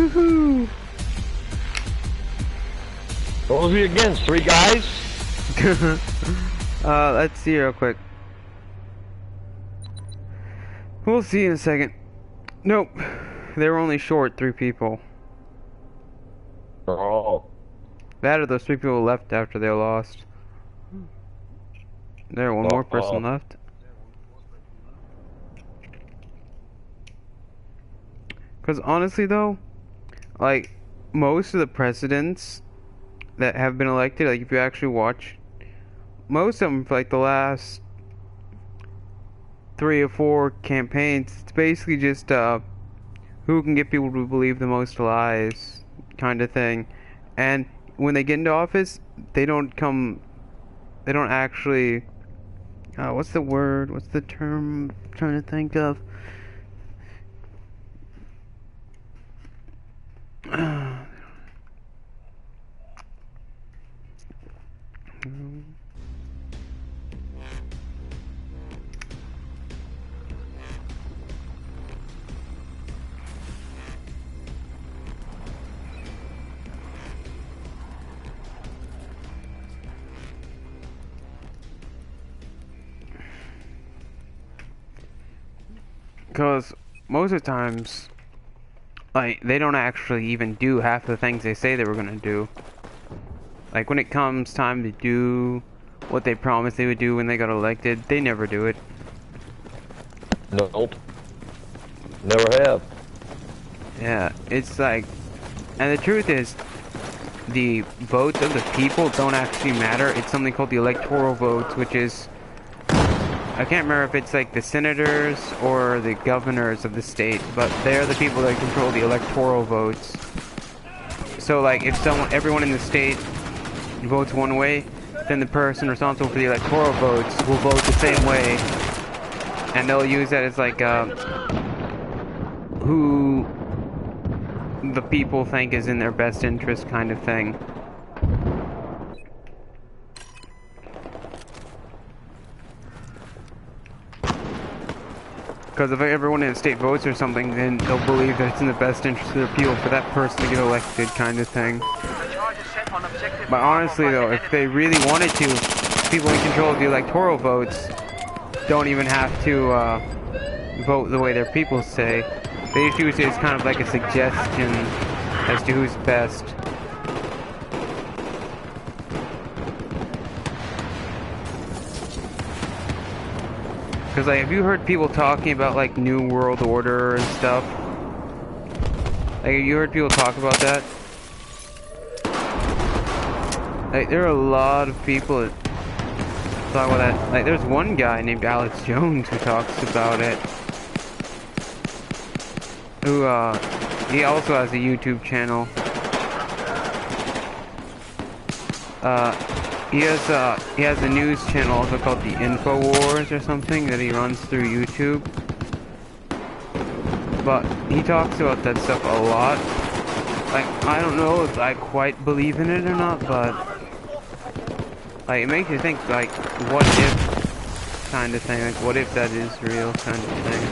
woohoo! What was we against? 3 guys? Let's see real quick. We'll see in a second. Nope. They were only short 3 people. Oh. That or those 3 people left after they lost. There, one more person left. Because honestly though, like, most of the presidents that have been elected, like if you actually watch, most of them for like the last 3 or 4 campaigns, it's basically just who can get people to believe the most lies kind of thing. And when they get into office, they don't actually, what's the word, what's the term I'm trying to think of? Because most of the times, like, they don't actually even do half the things they say they were gonna do. Like, when it comes time to do what they promised they would do when they got elected, they never do it. Nope. Never have. Yeah, it's like, and the truth is, the votes of the people don't actually matter. It's something called the electoral votes, which is, I can't remember if it's like the senators or the governors of the state, but they're the people that control the electoral votes. So like, if everyone in the state votes one way, then the person responsible for the electoral votes will vote the same way, and they'll use that as like who the people think is in their best interest kind of thing. Because if everyone in the state votes or something, then they'll believe that it's in the best interest of the people for that person to get elected kind of thing. But honestly though, if they really wanted to, people in control of the electoral votes don't even have to vote the way their people say. They just use it as kind of like a suggestion as to who's best. Because, like, have you heard people talking about, like, New World Order and stuff? Like, have you heard people talk about that? Like, there are a lot of people that talk about that. Like, there's one guy named Alex Jones who talks about it. Who, he also has a YouTube channel. He has a news channel also called the InfoWars or something that he runs through YouTube. But he talks about that stuff a lot. Like, I don't know if I quite believe in it or not, but like, it makes you think, like, what if kind of thing. Like, what if that is real kind of thing.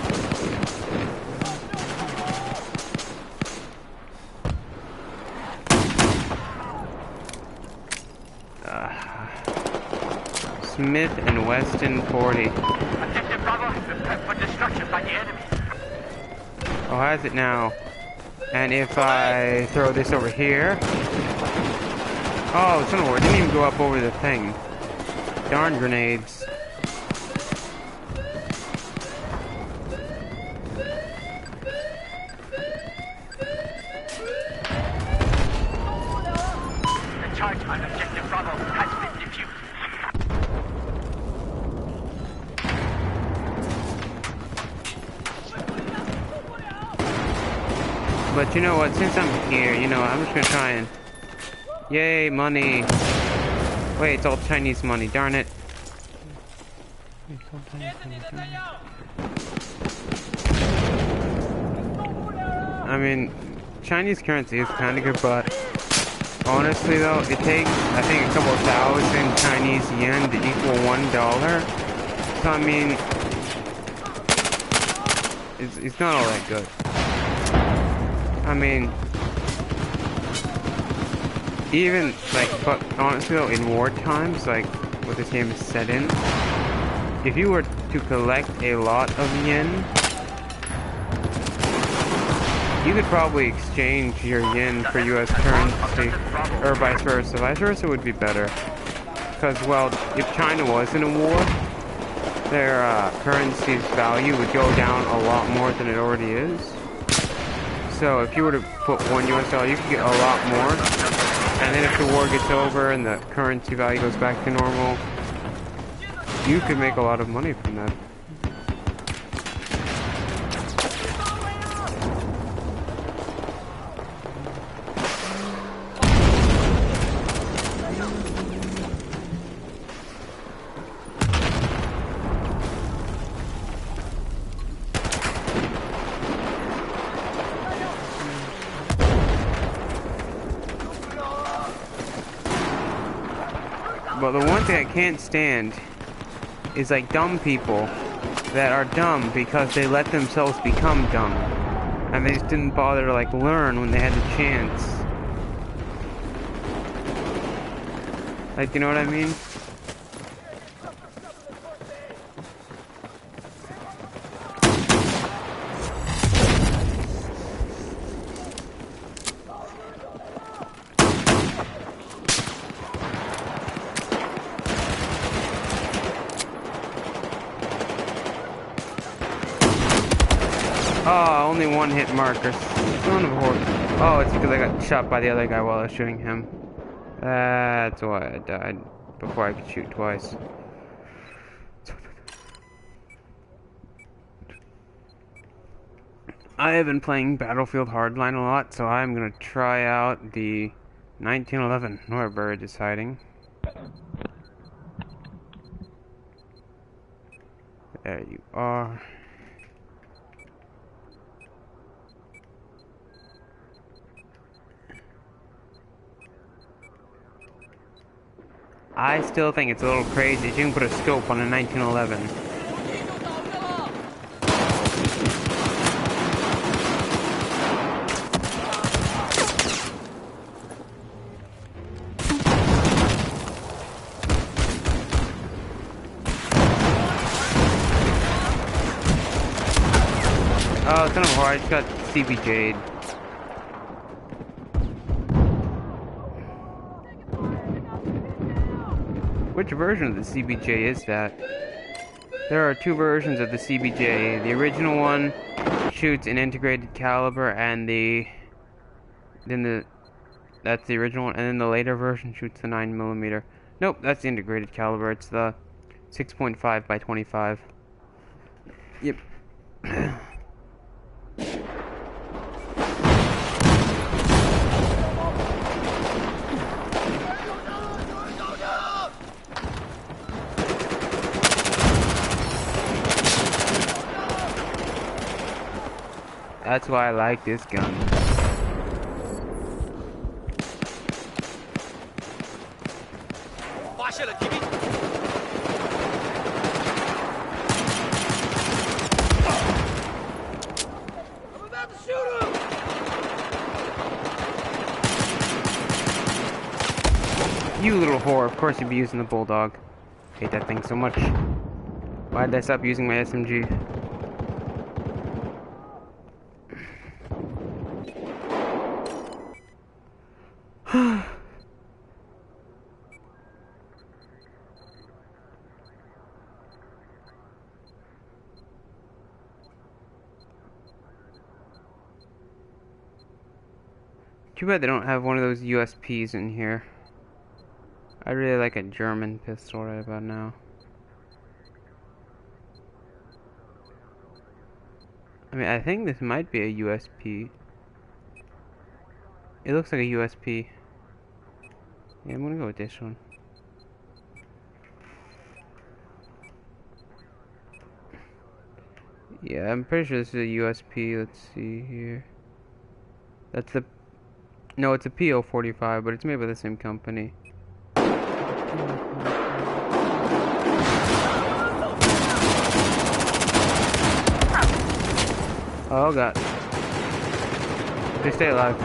Smith and Weston 40. Objective Bravo prepared for destruction by the enemy. Oh, has it now? And if I throw this over here... Oh, it's gonna work. It didn't even go up over the thing. Darn grenades. The charge on Objective Bravo has been defused. But you know what, since I'm here, you know, I'm just gonna try and... Yay, money! Wait, it's all Chinese money, darn it. I mean, Chinese currency is kinda good, but... Honestly though, it takes, I think, a couple thousand Chinese yen to equal $1. So I mean... It's not all that good. I mean, even, like, but honestly though, in war times, like, what this game is set in, if you were to collect a lot of yen, you could probably exchange your yen for US currency, or vice versa. Vice versa would be better. Because, well, if China was in a war, their currency's value would go down a lot more than it already is. So if you were to put $1 US, you could get a lot more. And then if the war gets over and the currency value goes back to normal, you could make a lot of money from that. Well, the one thing I can't stand is like dumb people that are dumb because they let themselves become dumb. And they just didn't bother to like learn when they had the chance. Like, you know what I mean? Oh, only one hit marker. Son of a horse. Oh, it's because I got shot by the other guy while I was shooting him. That's why I died before I could shoot twice. I have been playing Battlefield Hardline a lot, so I'm gonna try out the 1911 Norbert deciding. There you are. I still think it's a little crazy that you can put a scope on a 1911. Oh, son of a whore, I just got CBJ'd. Which version of the CBJ is that? There are two versions of the CBJ. The original one shoots an integrated caliber, and that's the original one, and then the later version shoots the 9mm. Nope, that's the integrated caliber. It's the 6.5 by 25. Yep. That's why I like this gun. I'm about to shoot him! You little whore, of course you'd be using the Bulldog. Hate that thing so much. Why did I stop using my SMG? Too bad they don't have one of those USPs in here. I really like a German pistol right about now. I mean, I think this might be a USP. It looks like a USP. Yeah, I'm gonna go with this one. Yeah, I'm pretty sure this is a USP. Let's see here. That's the... No, it's a PO-45, but it's made by the same company. Oh god. They stay alive.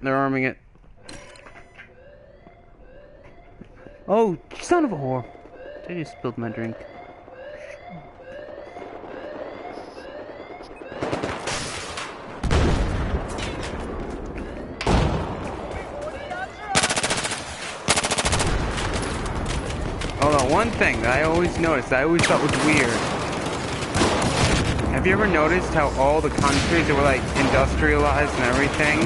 They're arming it. Oh, son of a whore. I just spilled my drink. Hold on, one thing that I always noticed, that I always thought was weird. Have you ever noticed how all the countries that were like industrialized and everything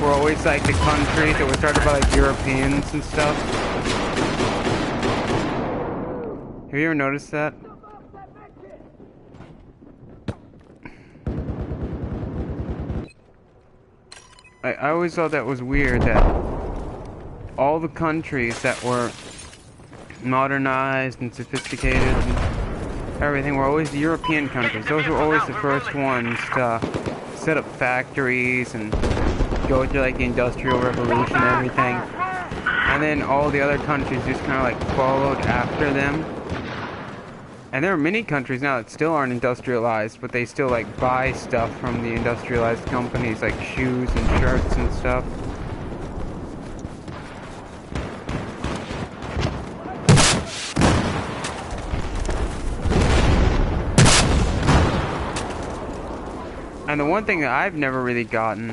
were always like the countries that were started by like Europeans and stuff? Have you ever noticed that? I always thought that was weird, that all the countries that were modernized and sophisticated and everything were always the European countries. Those were always the first ones to set up factories and go through like the Industrial Revolution and everything. And then all the other countries just kind of like followed after them. And there are many countries now that still aren't industrialized, but they still like buy stuff from the industrialized companies, like shoes and shirts and stuff. And the one thing that I've never really gotten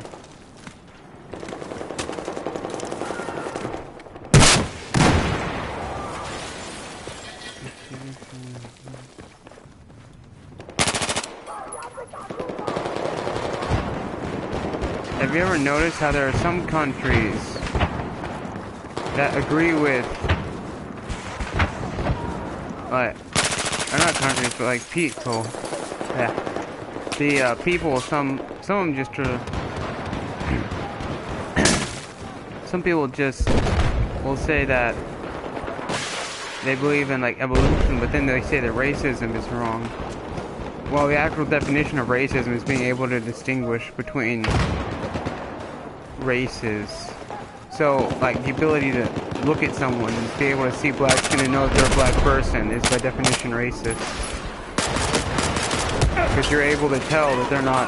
have you ever noticed how there are some countries that agree with, like, or not countries, but like people, yeah, the people, some of them just some people just will say that they believe in like evolution, but then they say that racism is wrong. Well, the actual definition of racism is being able to distinguish between races. So, like, the ability to look at someone and be able to see black skin and know if they're a black person is by definition racist. Because you're able to tell that they're not,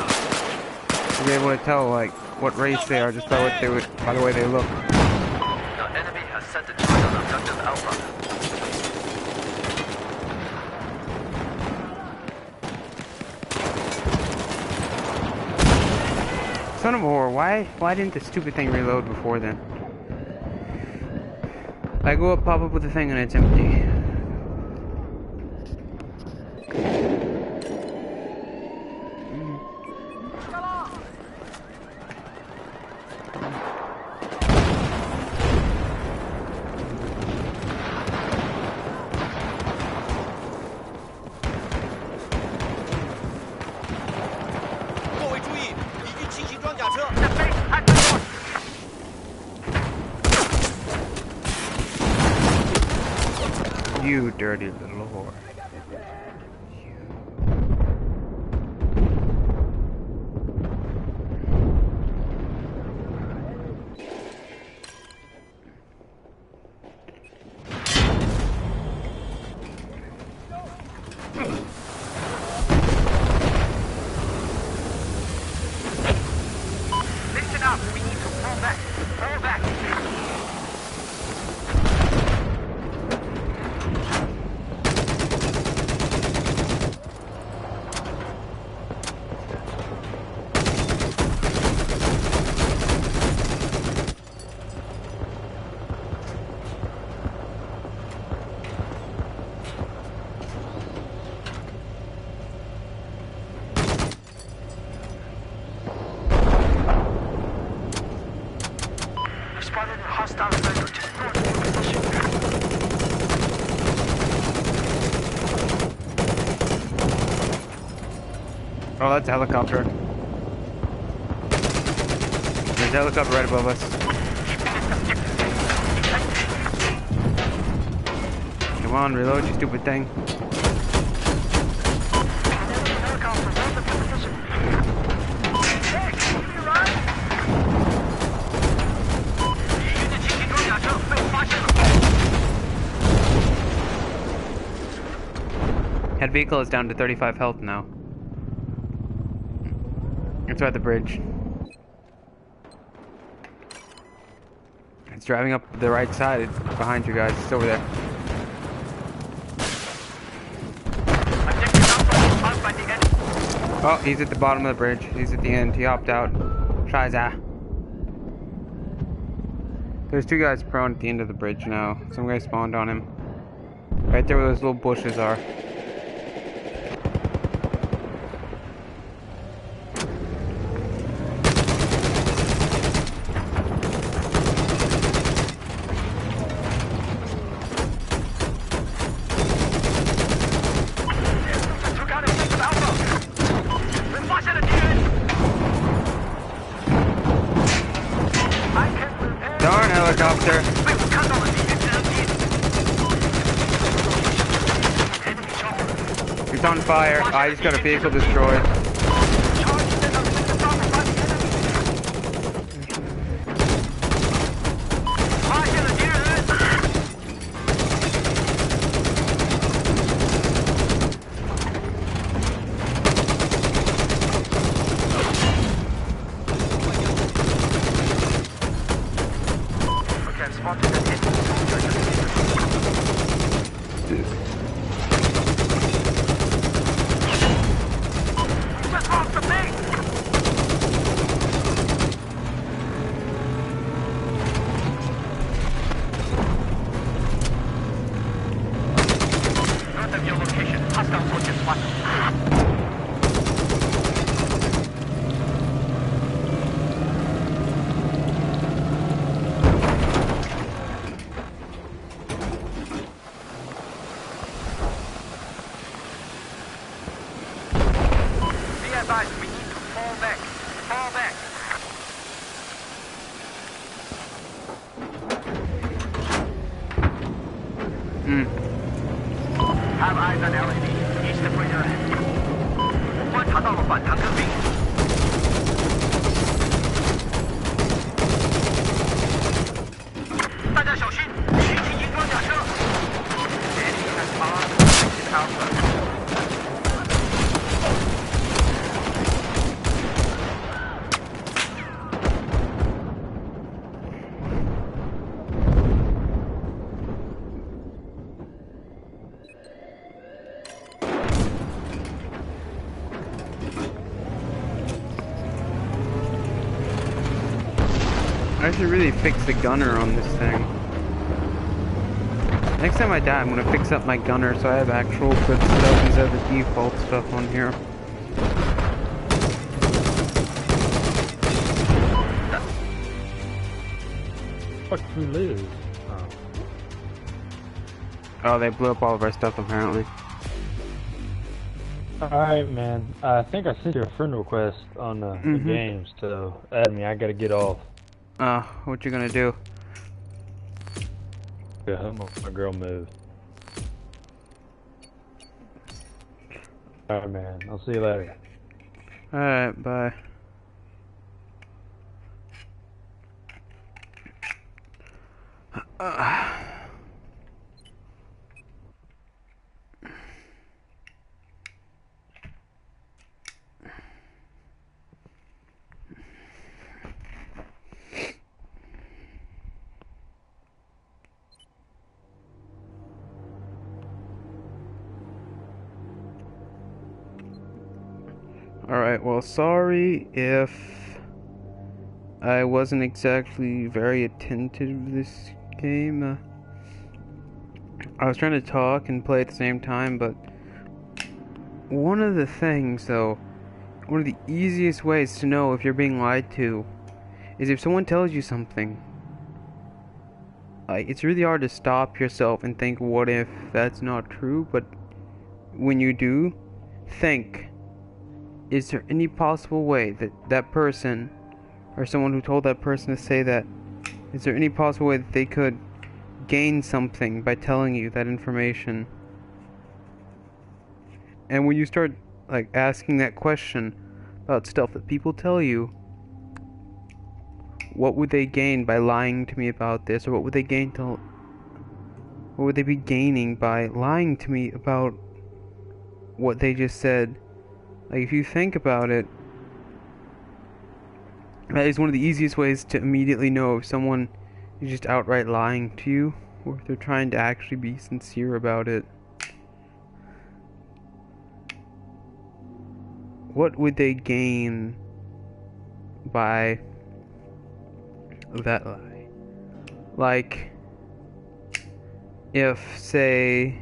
you're able to tell, like, what race they are just by what they would, by the way they look. The enemy has set the charge on objective Alpha. Son of a whore, why didn't the stupid thing reload before then? I go up, pop up with the thing, and it's empty. You dirty little whore. Listen up, we need to fall back. Fall back. Spotted a hostile vehicle just north of your position. Oh, that's a helicopter. There's a helicopter right above us. Come on, reload, you stupid thing. Helicopter north of your position. Hey, can you run? Head vehicle is down to 35 health now. It's at the bridge. It's driving up the right side. It's behind you guys. It's over there. Oh, he's at the bottom of the bridge. He's at the end. He hopped out. Shiza. There's two guys prone at the end of the bridge now. Some guy spawned on him. Right there where those little bushes are. Darn helicopter. It's on fire. I just got a vehicle destroyed. have spotted an enemy soldier. Just lost the base! North of your location, hostile forces spotted. Advised, we need to fall back. Fall back. Have eyes on LAV. East of where you're at. 观察到了反坦克兵。大家小心，袭击银装甲车。Enemy has armed Alpha. I should really fix the gunner on this thing. Next time I die, I'm gonna fix up my gunner so I have actual good stuff instead of the default stuff on here. Fuck, we lose. Oh, they blew up all of our stuff apparently. Alright, man. I think I sent you a friend request on the games to add me. I gotta get off. What you gonna do? Yeah, my girl moved. Alright, man. I'll see you later. Alright, bye. Alright, well, sorry if I wasn't exactly very attentive to this game. I was trying to talk and play at the same time, but one of the things, though, one of the easiest ways to know if you're being lied to is if someone tells you something. It's really hard to stop yourself and think, what if that's not true? But when you do, think, is there any possible way that that person, or someone who told that person to say that, is there any possible way that they could gain something by telling you that information? And when you start, like, asking that question about stuff that people tell you, what would they gain by lying to me about this? Or what would they gain what would they be gaining by lying to me about what they just said? Like, if you think about it, that is one of the easiest ways to immediately know if someone is just outright lying to you, or if they're trying to actually be sincere about it. What would they gain by that lie? Like, if, say,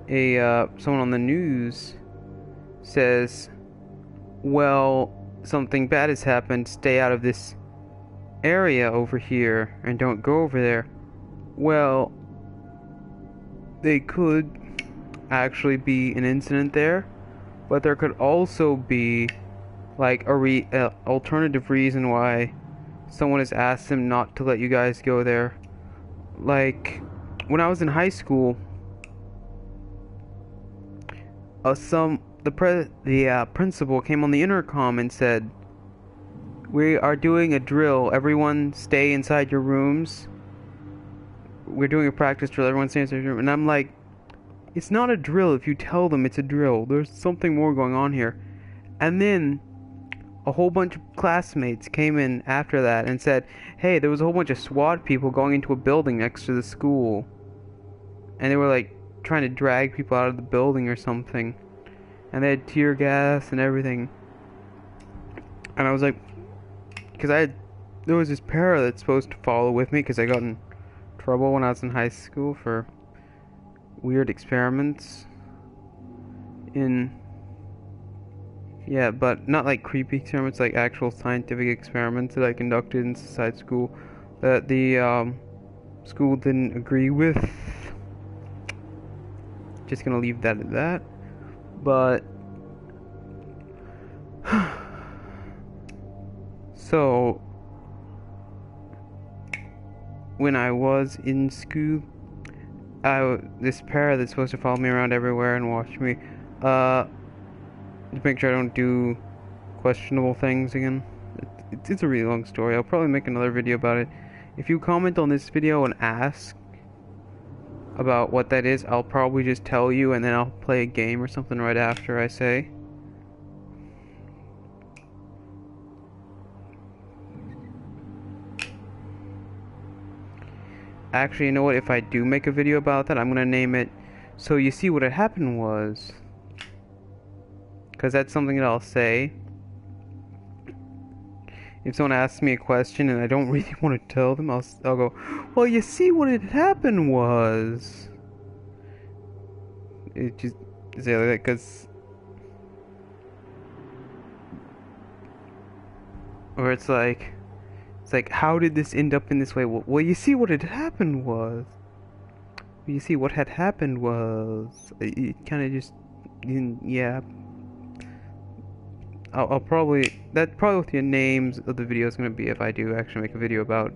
someone on the news says, well, something bad has happened, stay out of this area over here and don't go over there. Well, they could actually be an incident there, but there could also be like a alternative reason why someone has asked them not to let you guys go there. Like, when I was in high school, the principal came on the intercom and said, we are doing a drill, everyone stay inside your rooms. We're doing a practice drill, everyone stay inside your room. And I'm like, it's not a drill if you tell them it's a drill. There's something more going on here. And then a whole bunch of classmates came in after that and said, hey, there was a whole bunch of SWAT people going into a building next to the school. And they were like trying to drag people out of the building or something. And they had tear gas and everything. And I was like, because there was this para that's supposed to follow with me because I got in trouble when I was in high school for weird experiments yeah, but not like creepy experiments, like actual scientific experiments that I conducted inside school that the school didn't agree with. Just gonna leave that at that. But so when I was in school, this para that's supposed to follow me around everywhere and watch me, to make sure I don't do questionable things again. It's a really long story. I'll probably make another video about it. If you comment on this video and ask about what that is, I'll probably just tell you, and then I'll play a game or something right after I say. Actually, you know what? If I do make a video about that, I'm gonna name it So You See What Had Happened Was. Because that's something that I'll say if someone asks me a question and I don't really want to tell them. I'll go, well, you see what had happened was. It just say like that because, or it's like how did this end up in this way? Well, you see what had happened was. You see what had happened was. It kind of just, yeah. I'll probably, that's probably what the names of the video is going to be if I do actually make a video about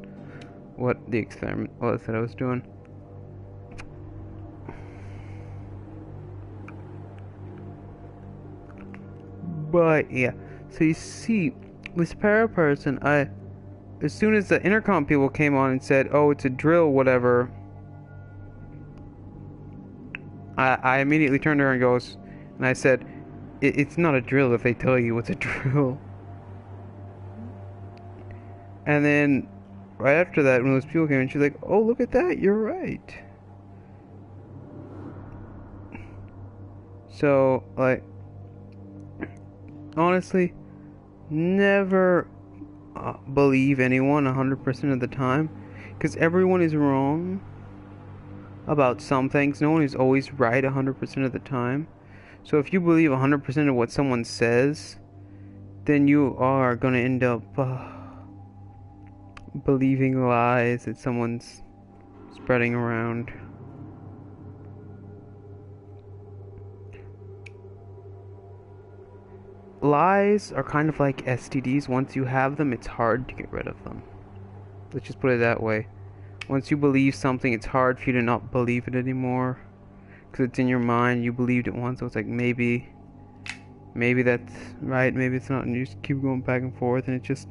what the experiment was that I was doing. But yeah, so you see, this para person, as soon as the intercom people came on and said, oh, it's a drill, whatever, I immediately turned to her and I said, it's not a drill if they tell you it's a drill. And then, right after that, when those people came in, she's like, oh, look at that, you're right. So, like, honestly, never believe anyone 100% of the time, because everyone is wrong about some things. No one is always right 100% of the time. So if you believe 100% of what someone says, then you are going to end up believing lies that someone's spreading around. Lies are kind of like STDs. Once you have them, it's hard to get rid of them. Let's just put it that way. Once you believe something, it's hard for you to not believe it anymore. Because it's in your mind, you believed it once, so it's like, maybe that's right, maybe it's not, and you just keep going back and forth, and it just...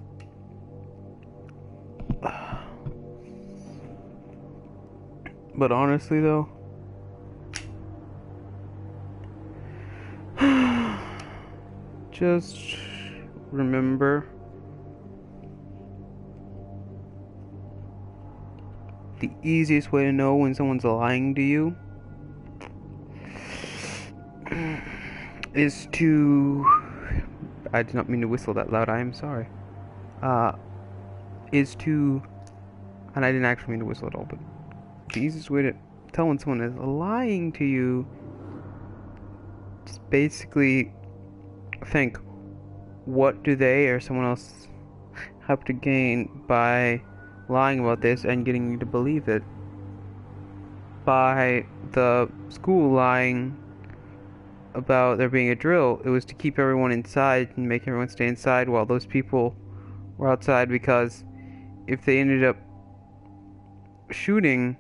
But honestly, though, just remember the easiest way to know when someone's lying to you is to, I did not mean to whistle that loud, I am sorry, is to, and I didn't actually mean to whistle at all, but the easiest way to tell when someone is lying to you is basically think, what do they or someone else have to gain by lying about this and getting you to believe it? By the school lying about there being a drill, it was to keep everyone inside and make everyone stay inside while those people were outside, because if they ended up shooting,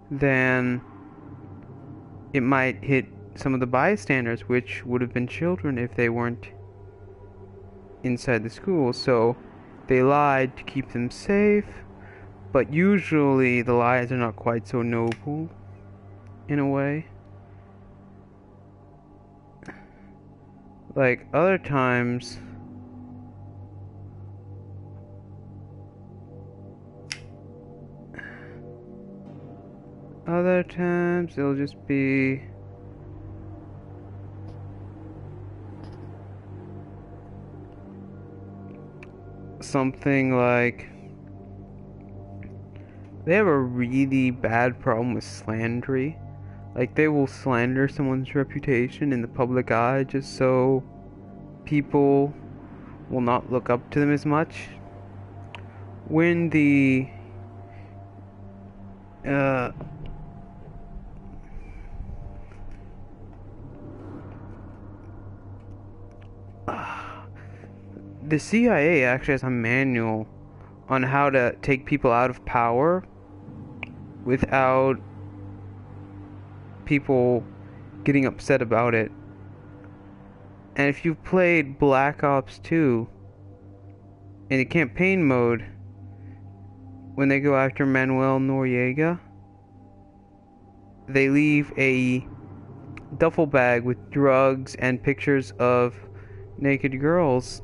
then it might hit some of the bystanders, which would have been children if they weren't inside the school. So they lied to keep them safe, but usually the lies are not quite so noble in a way. Like other times, Other times it'll just be something like they have a really bad problem with slandering. Like, they will slander someone's reputation in the public eye just so people will not look up to them as much. When the CIA actually has a manual on how to take people out of power without people getting upset about it. And if you've played Black Ops 2 in the campaign mode, when they go after Manuel Noriega, they leave a duffel bag with drugs and pictures of naked girls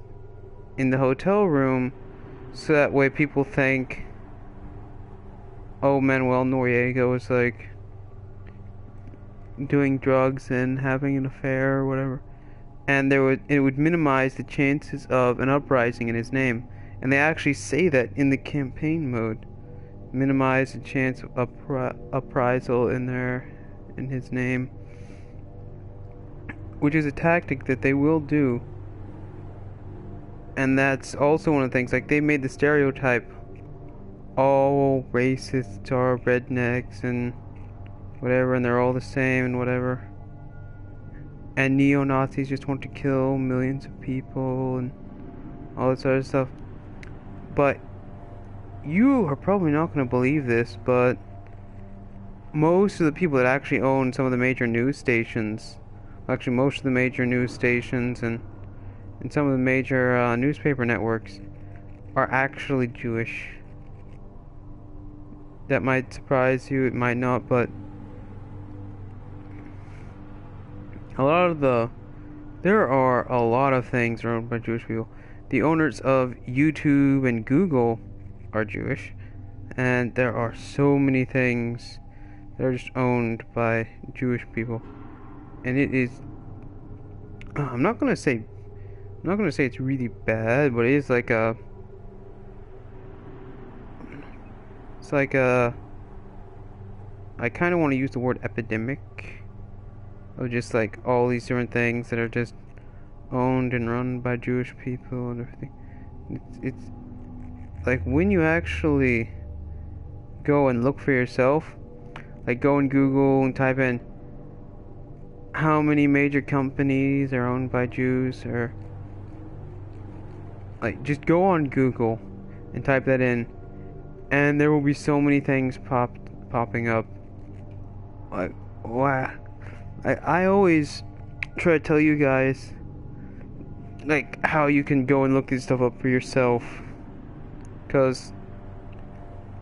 in the hotel room, so that way people think, oh, Manuel Noriega was like doing drugs and having an affair or whatever, and it would minimize the chances of an uprising in his name. And they actually say that in the campaign mode, minimize the chance of uprisal in his name, which is a tactic that they will do. And that's also one of the things, like, they made the stereotype all racists are rednecks and whatever, and they're all the same and whatever, and neo-Nazis just want to kill millions of people and all this other stuff. But you are probably not going to believe this, but most of the people that actually own some of the major news stations, actually most of the major news stations and some of the major newspaper networks, are actually Jewish. That might surprise you, it might not, but there are a lot of things owned by Jewish people. The owners of YouTube and Google are Jewish, and there are so many things that are just owned by Jewish people. And it is, I'm not gonna say it's really bad, but it is like a, it's like a, I kind of want to use the word epidemic of just like all these different things that are just owned and run by Jewish people and everything. It's like, when you actually go and look for yourself, like go in Google and type in how many major companies are owned by Jews, or like just go on Google and type that in, and there will be so many things popping up. Like, wow. I always try to tell you guys like how you can go and look this stuff up for yourself, because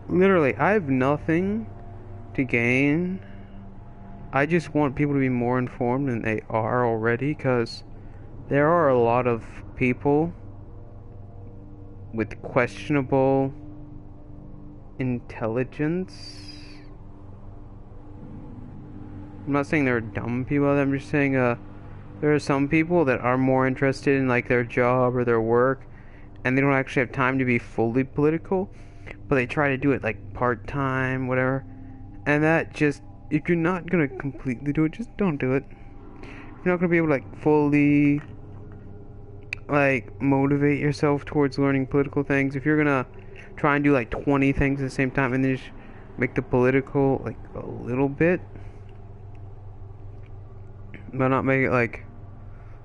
literally I have nothing to gain. I just want people to be more informed than they are already, because there are a lot of people with questionable intelligence. I'm not saying there are dumb people out there, I'm just saying there are some people that are more interested in like their job or their work, and they don't actually have time to be fully political, but they try to do it like part-time, whatever. And that just, if you're not gonna completely do it, just don't do it. You're not gonna be able to like fully like motivate yourself towards learning political things if you're gonna try and do like 20 things at the same time and then just make the political like a little bit, but not make it like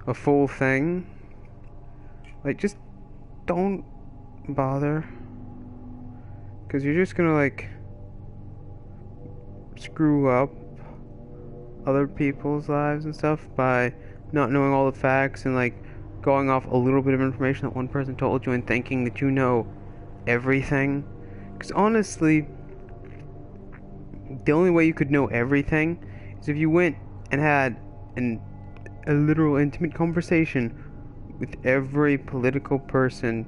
a full thing. Like, just don't bother, because you're just gonna like screw up other people's lives and stuff by not knowing all the facts and like going off a little bit of information that one person told you and thinking that you know everything. Because honestly, the only way you could know everything is if you went and had a literal intimate conversation with every political person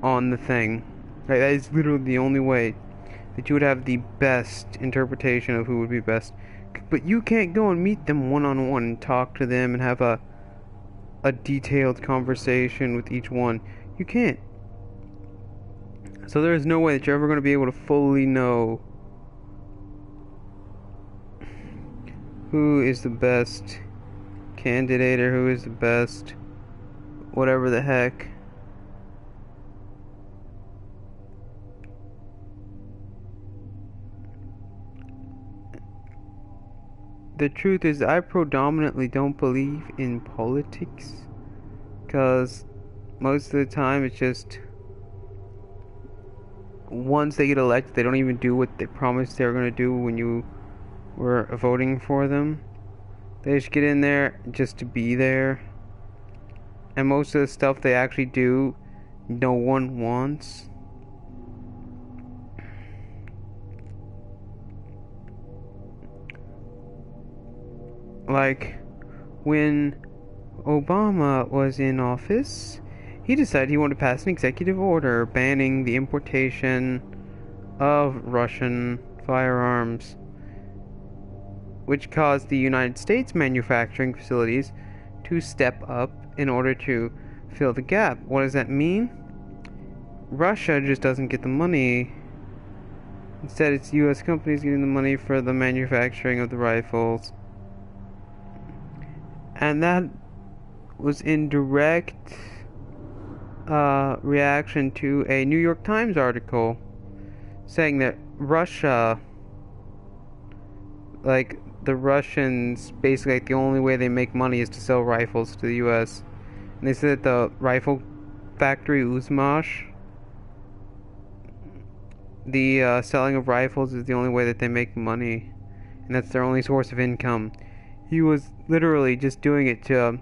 on the thing. Right? That is literally the only way that you would have the best interpretation of who would be best. But you can't go and meet them one-on-one and talk to them and have a detailed conversation with each one. You can't. So there is no way that you're ever going to be able to fully know who is the best candidate or who is the best whatever the heck. The truth is, I predominantly don't believe in politics, because most of the time it's just, once they get elected, they don't even do what they promised they were going to do when you were voting for them. They just get in there just to be there, and most of the stuff they actually do, no one wants. Like, when Obama was in office, he decided he wanted to pass an executive order banning the importation of Russian firearms, which caused the United States manufacturing facilities to step up in order to fill the gap. What does that mean? Russia just doesn't get the money. Instead, it's U.S. companies getting the money for the manufacturing of the rifles. And that was in direct reaction to a New York Times article saying that Russia, like, the Russians, basically, like, the only way they make money is to sell rifles to the U.S. And they said that the rifle factory Uzmash, the selling of rifles is the only way that they make money, and that's their only source of income. He was literally just doing it to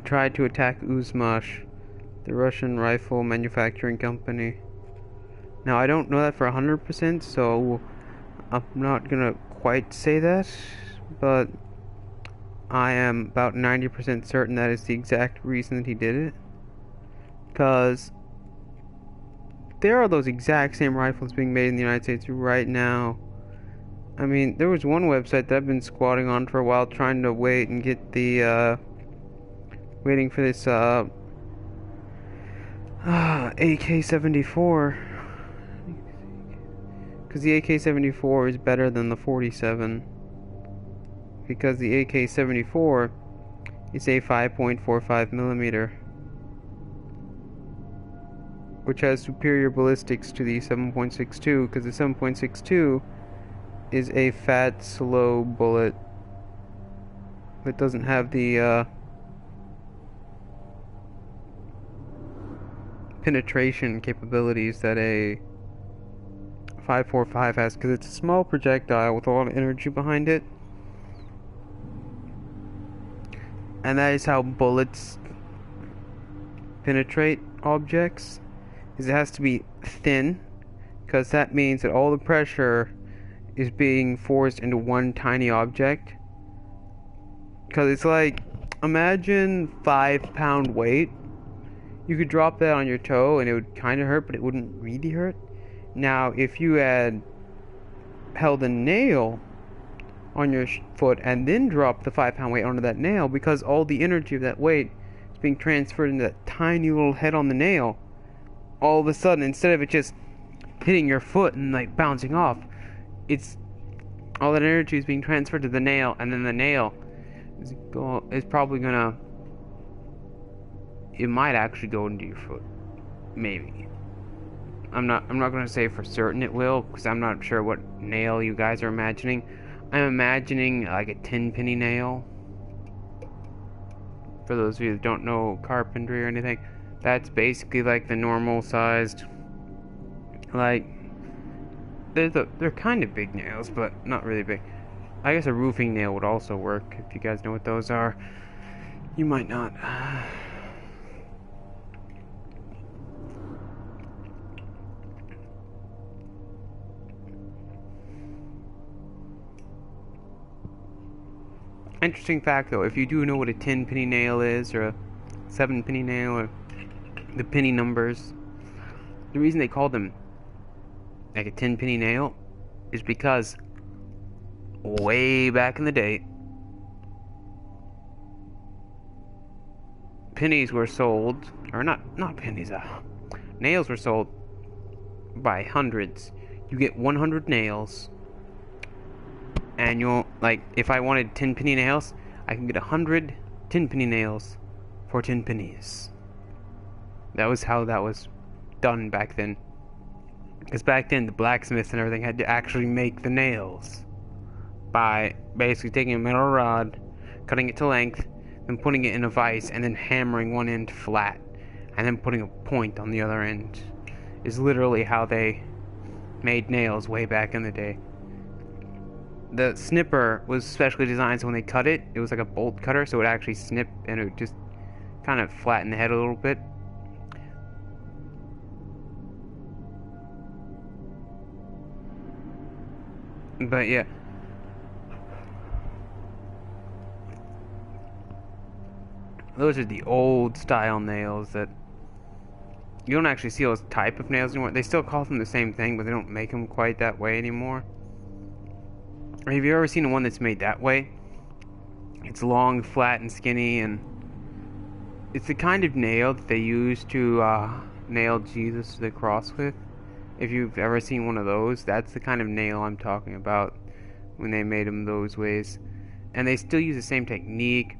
try to attack Uzmash, the Russian rifle manufacturing company. Now, I don't know that for 100%, so I'm not gonna quite say that, but I am about 90% certain that is the exact reason that he did it. Because there are those exact same rifles being made in the United States right now. I mean, there was one website that I've been squatting on for a while, trying to wait and get the, waiting for this, AK-74. Because the AK-74 is better than the 47. Because the AK-74 is a 5.45 millimeter, which has superior ballistics to the 7.62, because the 7.62 is a fat, slow bullet that doesn't have the penetration capabilities that a 5.45 has, because it's a small projectile with a lot of energy behind it. And that is how bullets penetrate objects, is it has to be thin, because that means that all the pressure is being forced into one tiny object. Because it's like, imagine 5-pound weight. You could drop that on your toe and it would kind of hurt, but it wouldn't really hurt. Now, if you had held a nail on your foot and then dropped the 5-pound weight onto that nail, because all the energy of that weight is being transferred into that tiny little head on the nail, all of a sudden, instead of it just hitting your foot and like bouncing off, it's all that energy is being transferred to the nail, and then the nail is probably gonna, it might actually go into your foot, maybe. I'm not gonna say for certain it will, because I'm not sure what nail you guys are imagining. I'm imagining like a 10-penny nail. For those of you that don't know carpentry or anything, that's basically like the normal sized, like, they're kind of big nails, but not really big. I guess a roofing nail would also work, if you guys know what those are. You might not. Interesting fact though, if you do know what a 10-penny nail is, or a 7-penny nail, or the penny numbers, the reason they call them like a 10-penny nail, is because way back in the day, pennies were sold, or not pennies, nails were sold by hundreds. You get 100 nails, and you'll, like, if I wanted 10-penny nails, I can get 100 10-penny nails for 10 pennies. That was how that was done back then. Because back then, the blacksmiths and everything had to actually make the nails by basically taking a metal rod, cutting it to length, then putting it in a vise, and then hammering one end flat, and then putting a point on the other end. Is literally how they made nails way back in the day. The snipper was specially designed so when they cut it, it was like a bolt cutter, so it would actually snip and it would just kind of flatten the head a little bit. But yeah. Those are the old style nails that you don't actually see those type of nails anymore. They still call them the same thing, but they don't make them quite that way anymore. Have you ever seen one that's made that way? It's long, flat, and skinny, and it's the kind of nail that they used to nail Jesus to the cross with. If you've ever seen one of those, that's the kind of nail I'm talking about when they made them those ways. And they still use the same technique.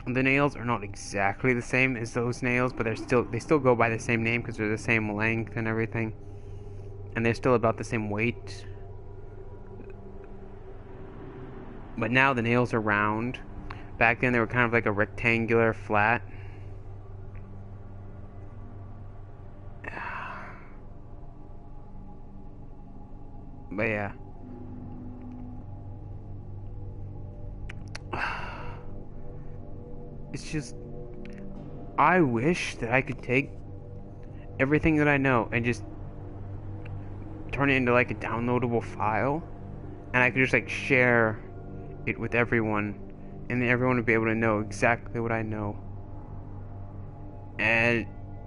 The nails are not exactly the same as those nails, but they still go by the same name because they're the same length and everything. And they're still about the same weight. But now the nails are round. Back then they were kind of like a rectangular flat. But yeah. It's just, I wish that I could take everything that I know and just turn it into like a downloadable file, and I could just like share it with everyone, and then everyone would be able to know exactly what I know. And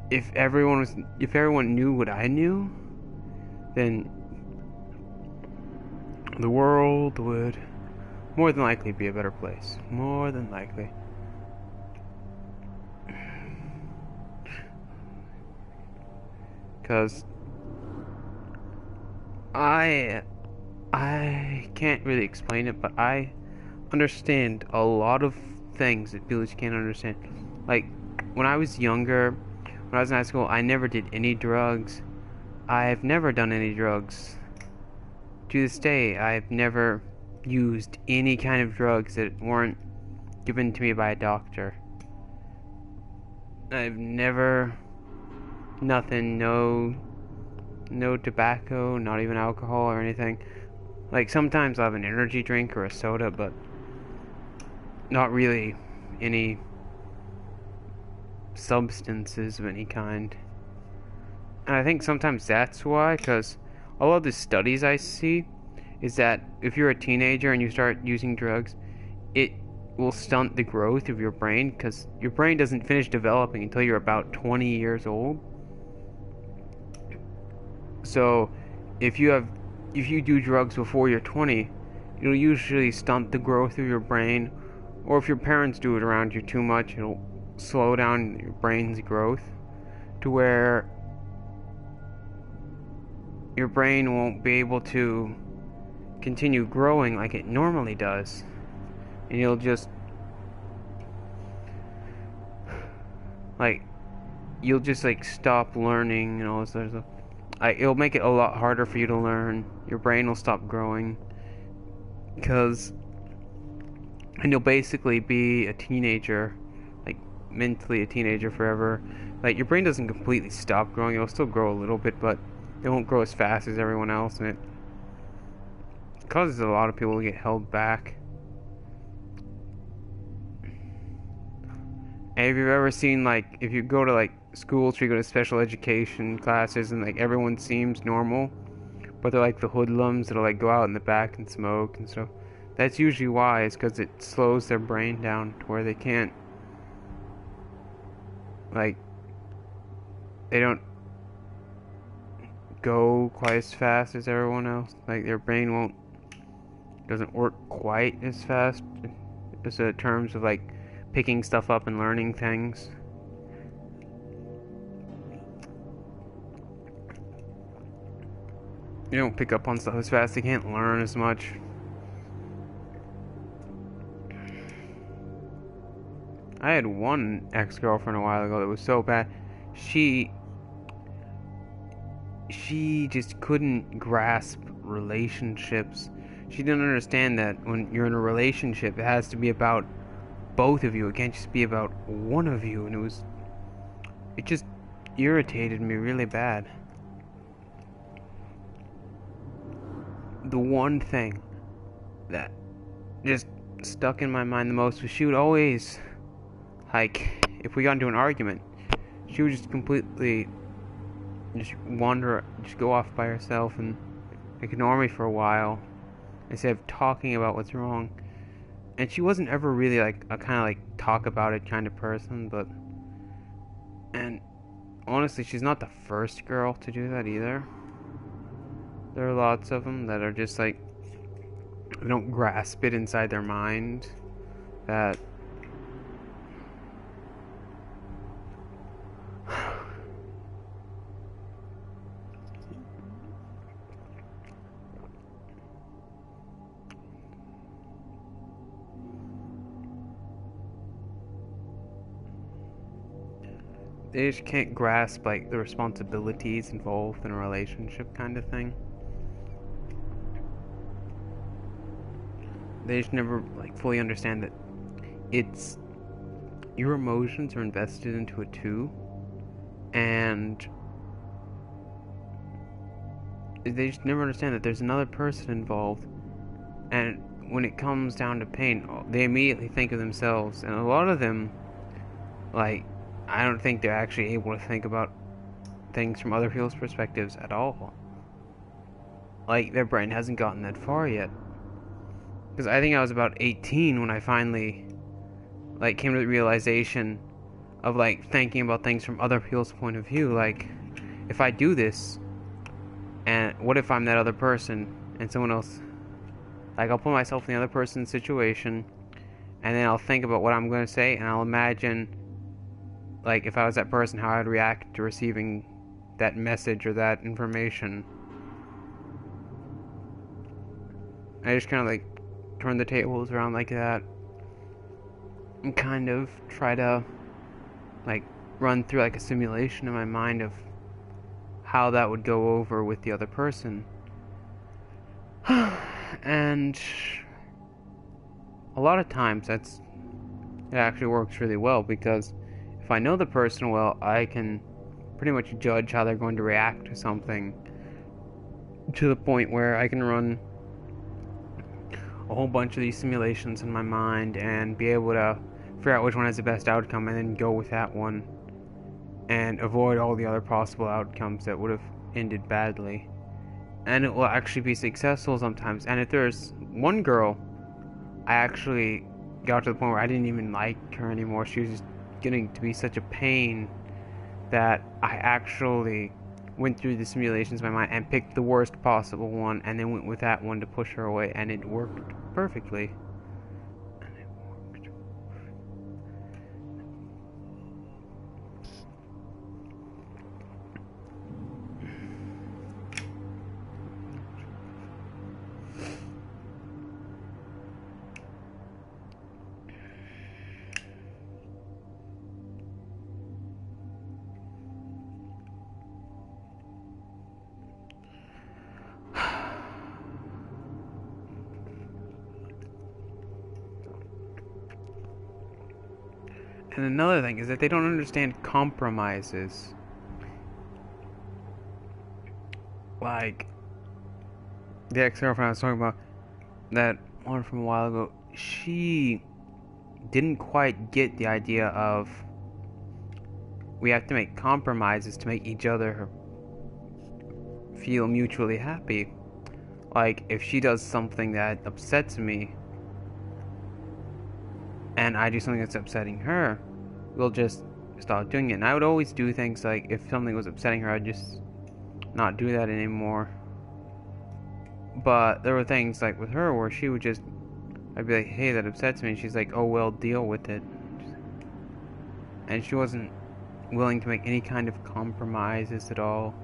if everyone knew what I knew, then the world would more than likely be a better place. More than likely. Because I can't really explain it, but I understand a lot of things that people just can't understand. Like, when I was younger, when I was in high school, I never did any drugs. I've never done any drugs. To this day, I've never used any kind of drugs that weren't given to me by a doctor. I've never... nothing, no tobacco, not even alcohol or anything. Like, sometimes I'll have an energy drink or a soda, but not really any substances of any kind. And I think sometimes that's why, because a lot of the studies I see is that if you're a teenager and you start using drugs, it will stunt the growth of your brain, because your brain doesn't finish developing until you're about 20 years old. So, if you do drugs before you're 20, it'll usually stunt the growth of your brain, or if your parents do it around you too much, it'll slow down your brain's growth to where your brain won't be able to continue growing like it normally does, and you'll just stop learning and all this other stuff. It'll make it a lot harder for you to learn. Your brain will stop growing, and you'll basically be a teenager, like mentally a teenager forever. Like, your brain doesn't completely stop growing; it'll still grow a little bit, but it won't grow as fast as everyone else, and it causes a lot of people to get held back. And if you've ever seen, like, if you go to like schools where you go to special education classes and like everyone seems normal, but they're like the hoodlums that'll like go out in the back and smoke and stuff, that's usually why. It's because it slows their brain down to where they can't, like, they don't go quite as fast as everyone else. Like their brain doesn't work quite as fast as in terms of like picking stuff up and learning things. You don't pick up on stuff as fast. They can't learn as much. I had one ex-girlfriend a while ago that was so bad. She just couldn't grasp relationships. She didn't understand that when you're in a relationship, it has to be about both of you. It can't just be about one of you. And it just irritated me really bad. The one thing that just stuck in my mind the most was she would always, like, if we got into an argument, she would just completely just wander, just go off by herself and ignore me for a while instead of talking about what's wrong. And she wasn't ever really like a kind of like talk about it kind of person, and honestly, she's not the first girl to do that either. There are lots of them that are just like, they don't grasp it inside their mind that they just can't grasp like the responsibilities involved in a relationship kind of thing. They just never like fully understand that it's your emotions are invested into it too, and they just never understand that there's another person involved. And when it comes down to pain, they immediately think of themselves, and a lot of them, like, I don't think they're actually able to think about things from other people's perspectives at all. Like, their brain hasn't gotten that far yet. Because I think I was about 18 when I finally, like, came to the realization of, like, thinking about things from other people's point of view. Like, if I do this, and what if I'm that other person, and someone else, like, I'll put myself in the other person's situation, and then I'll think about what I'm going to say, and I'll imagine, like, if I was that person, how I'd react to receiving that message or that information. I just kind of, like, turn the tables around like that and kind of try to like run through like a simulation in my mind of how that would go over with the other person. And a lot of times it actually works really well, because if I know the person well, I can pretty much judge how they're going to react to something, to the point where I can run a whole bunch of these simulations in my mind and be able to figure out which one has the best outcome and then go with that one and avoid all the other possible outcomes that would have ended badly. And it will actually be successful sometimes. And if there's one girl, I actually got to the point where I didn't even like her anymore. She was just getting to be such a pain that I actually went through the simulations in my mind and picked the worst possible one and then went with that one to push her away, and it worked perfectly. And another thing is that they don't understand compromises. Like, the ex-girlfriend I was talking about, that one from a while ago, she didn't quite get the idea of we have to make compromises to make each other feel mutually happy. Like, if she does something that upsets me, and I do something that's upsetting her, we'll just stop doing it. And I would always do things like, if something was upsetting her, I'd just not do that anymore. But there were things like with her where she would just, I'd be like, hey, that upsets me, and she's like, oh well, deal with it. And she wasn't willing to make any kind of compromises at all.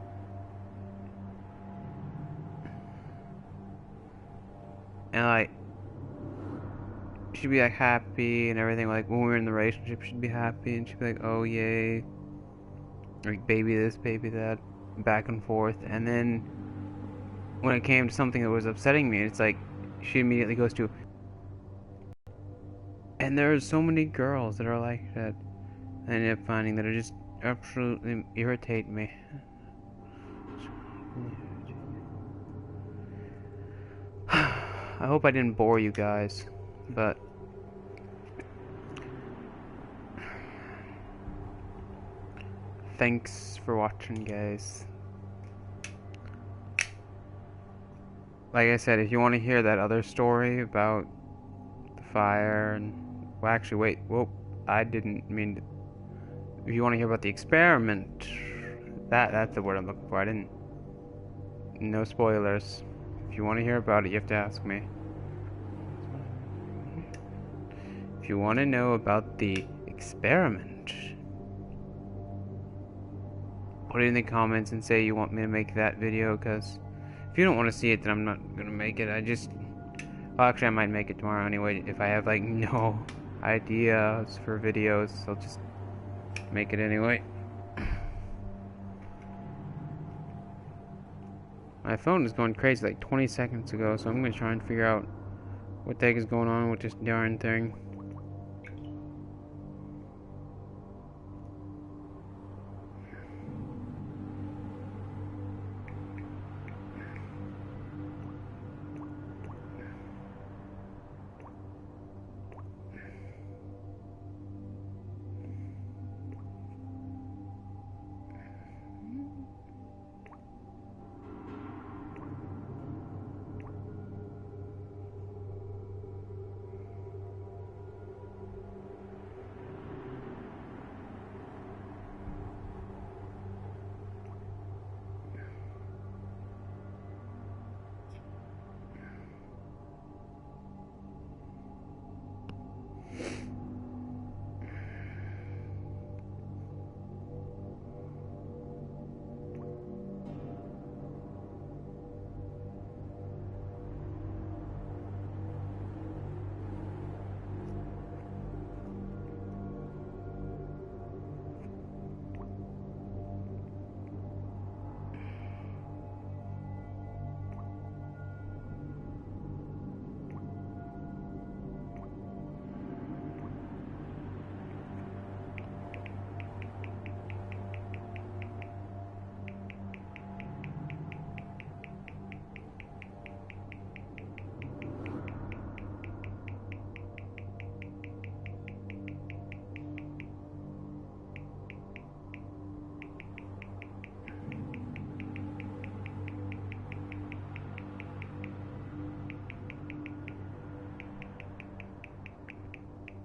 And like, she'd be like happy and everything. Like when we were in the relationship, she'd be happy and she'd be like, oh yay, like baby this, baby that, back and forth. And then when it came to something that was upsetting me, it's like she immediately goes to, and there's so many girls that are like that. I ended up finding that it just absolutely irritate me. I hope I didn't bore you guys, but thanks for watching, guys. Like I said, if you want to hear that other story about the fire and, well, actually, wait, whoa, I didn't mean to. If you want to hear about the experiment, that's the word I'm looking for. I didn't. No spoilers. If you want to hear about it, you have to ask me. If you want to know about the experiment, put it in the comments and say you want me to make that video, because if you don't want to see it, then I'm not gonna make it. Well, actually, I might make it tomorrow anyway. If I have like no ideas for videos, I'll just make it anyway. My phone is going crazy like 20 seconds ago, so I'm gonna try and figure out what the heck is going on with this darn thing.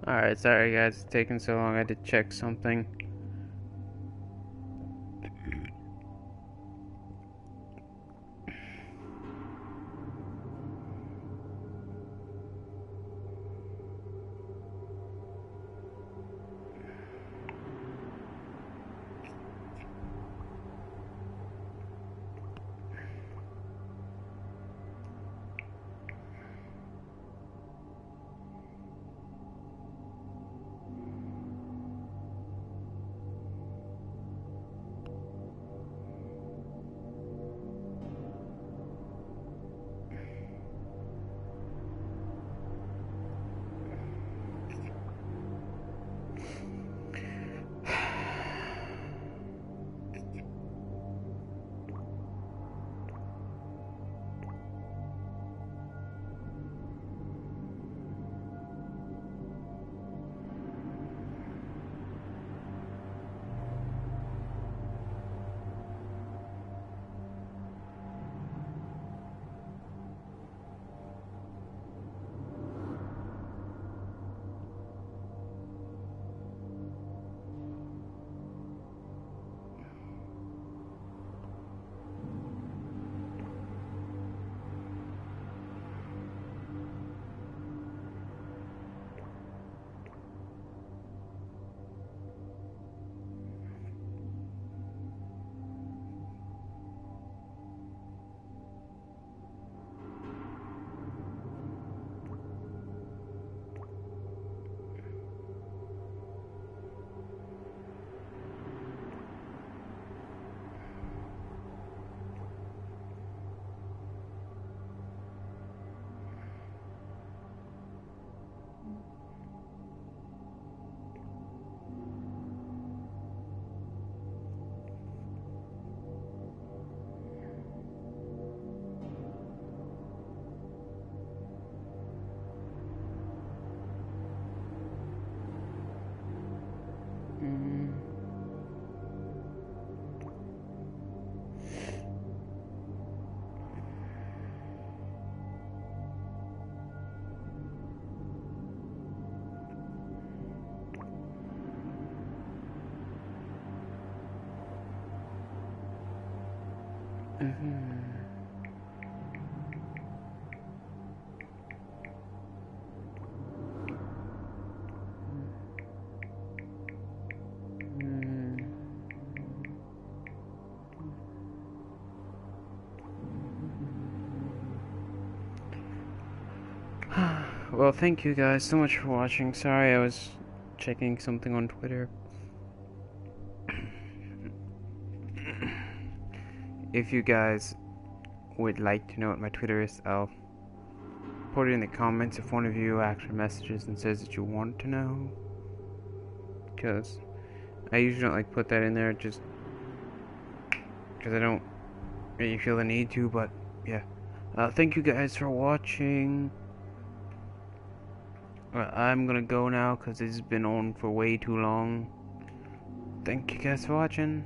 Alright, sorry guys, it's taking so long. I had to check something. Well, thank you guys so much for watching. Sorry, I was checking something on Twitter. If you guys would like to know what my Twitter is, I'll put it in the comments if one of you actually messages and says that you want to know. Because I usually don't like put that in there just because I don't really feel the need to, but yeah. Thank you guys for watching. I'm gonna go now because this has been on for way too long. Thank you guys for watching.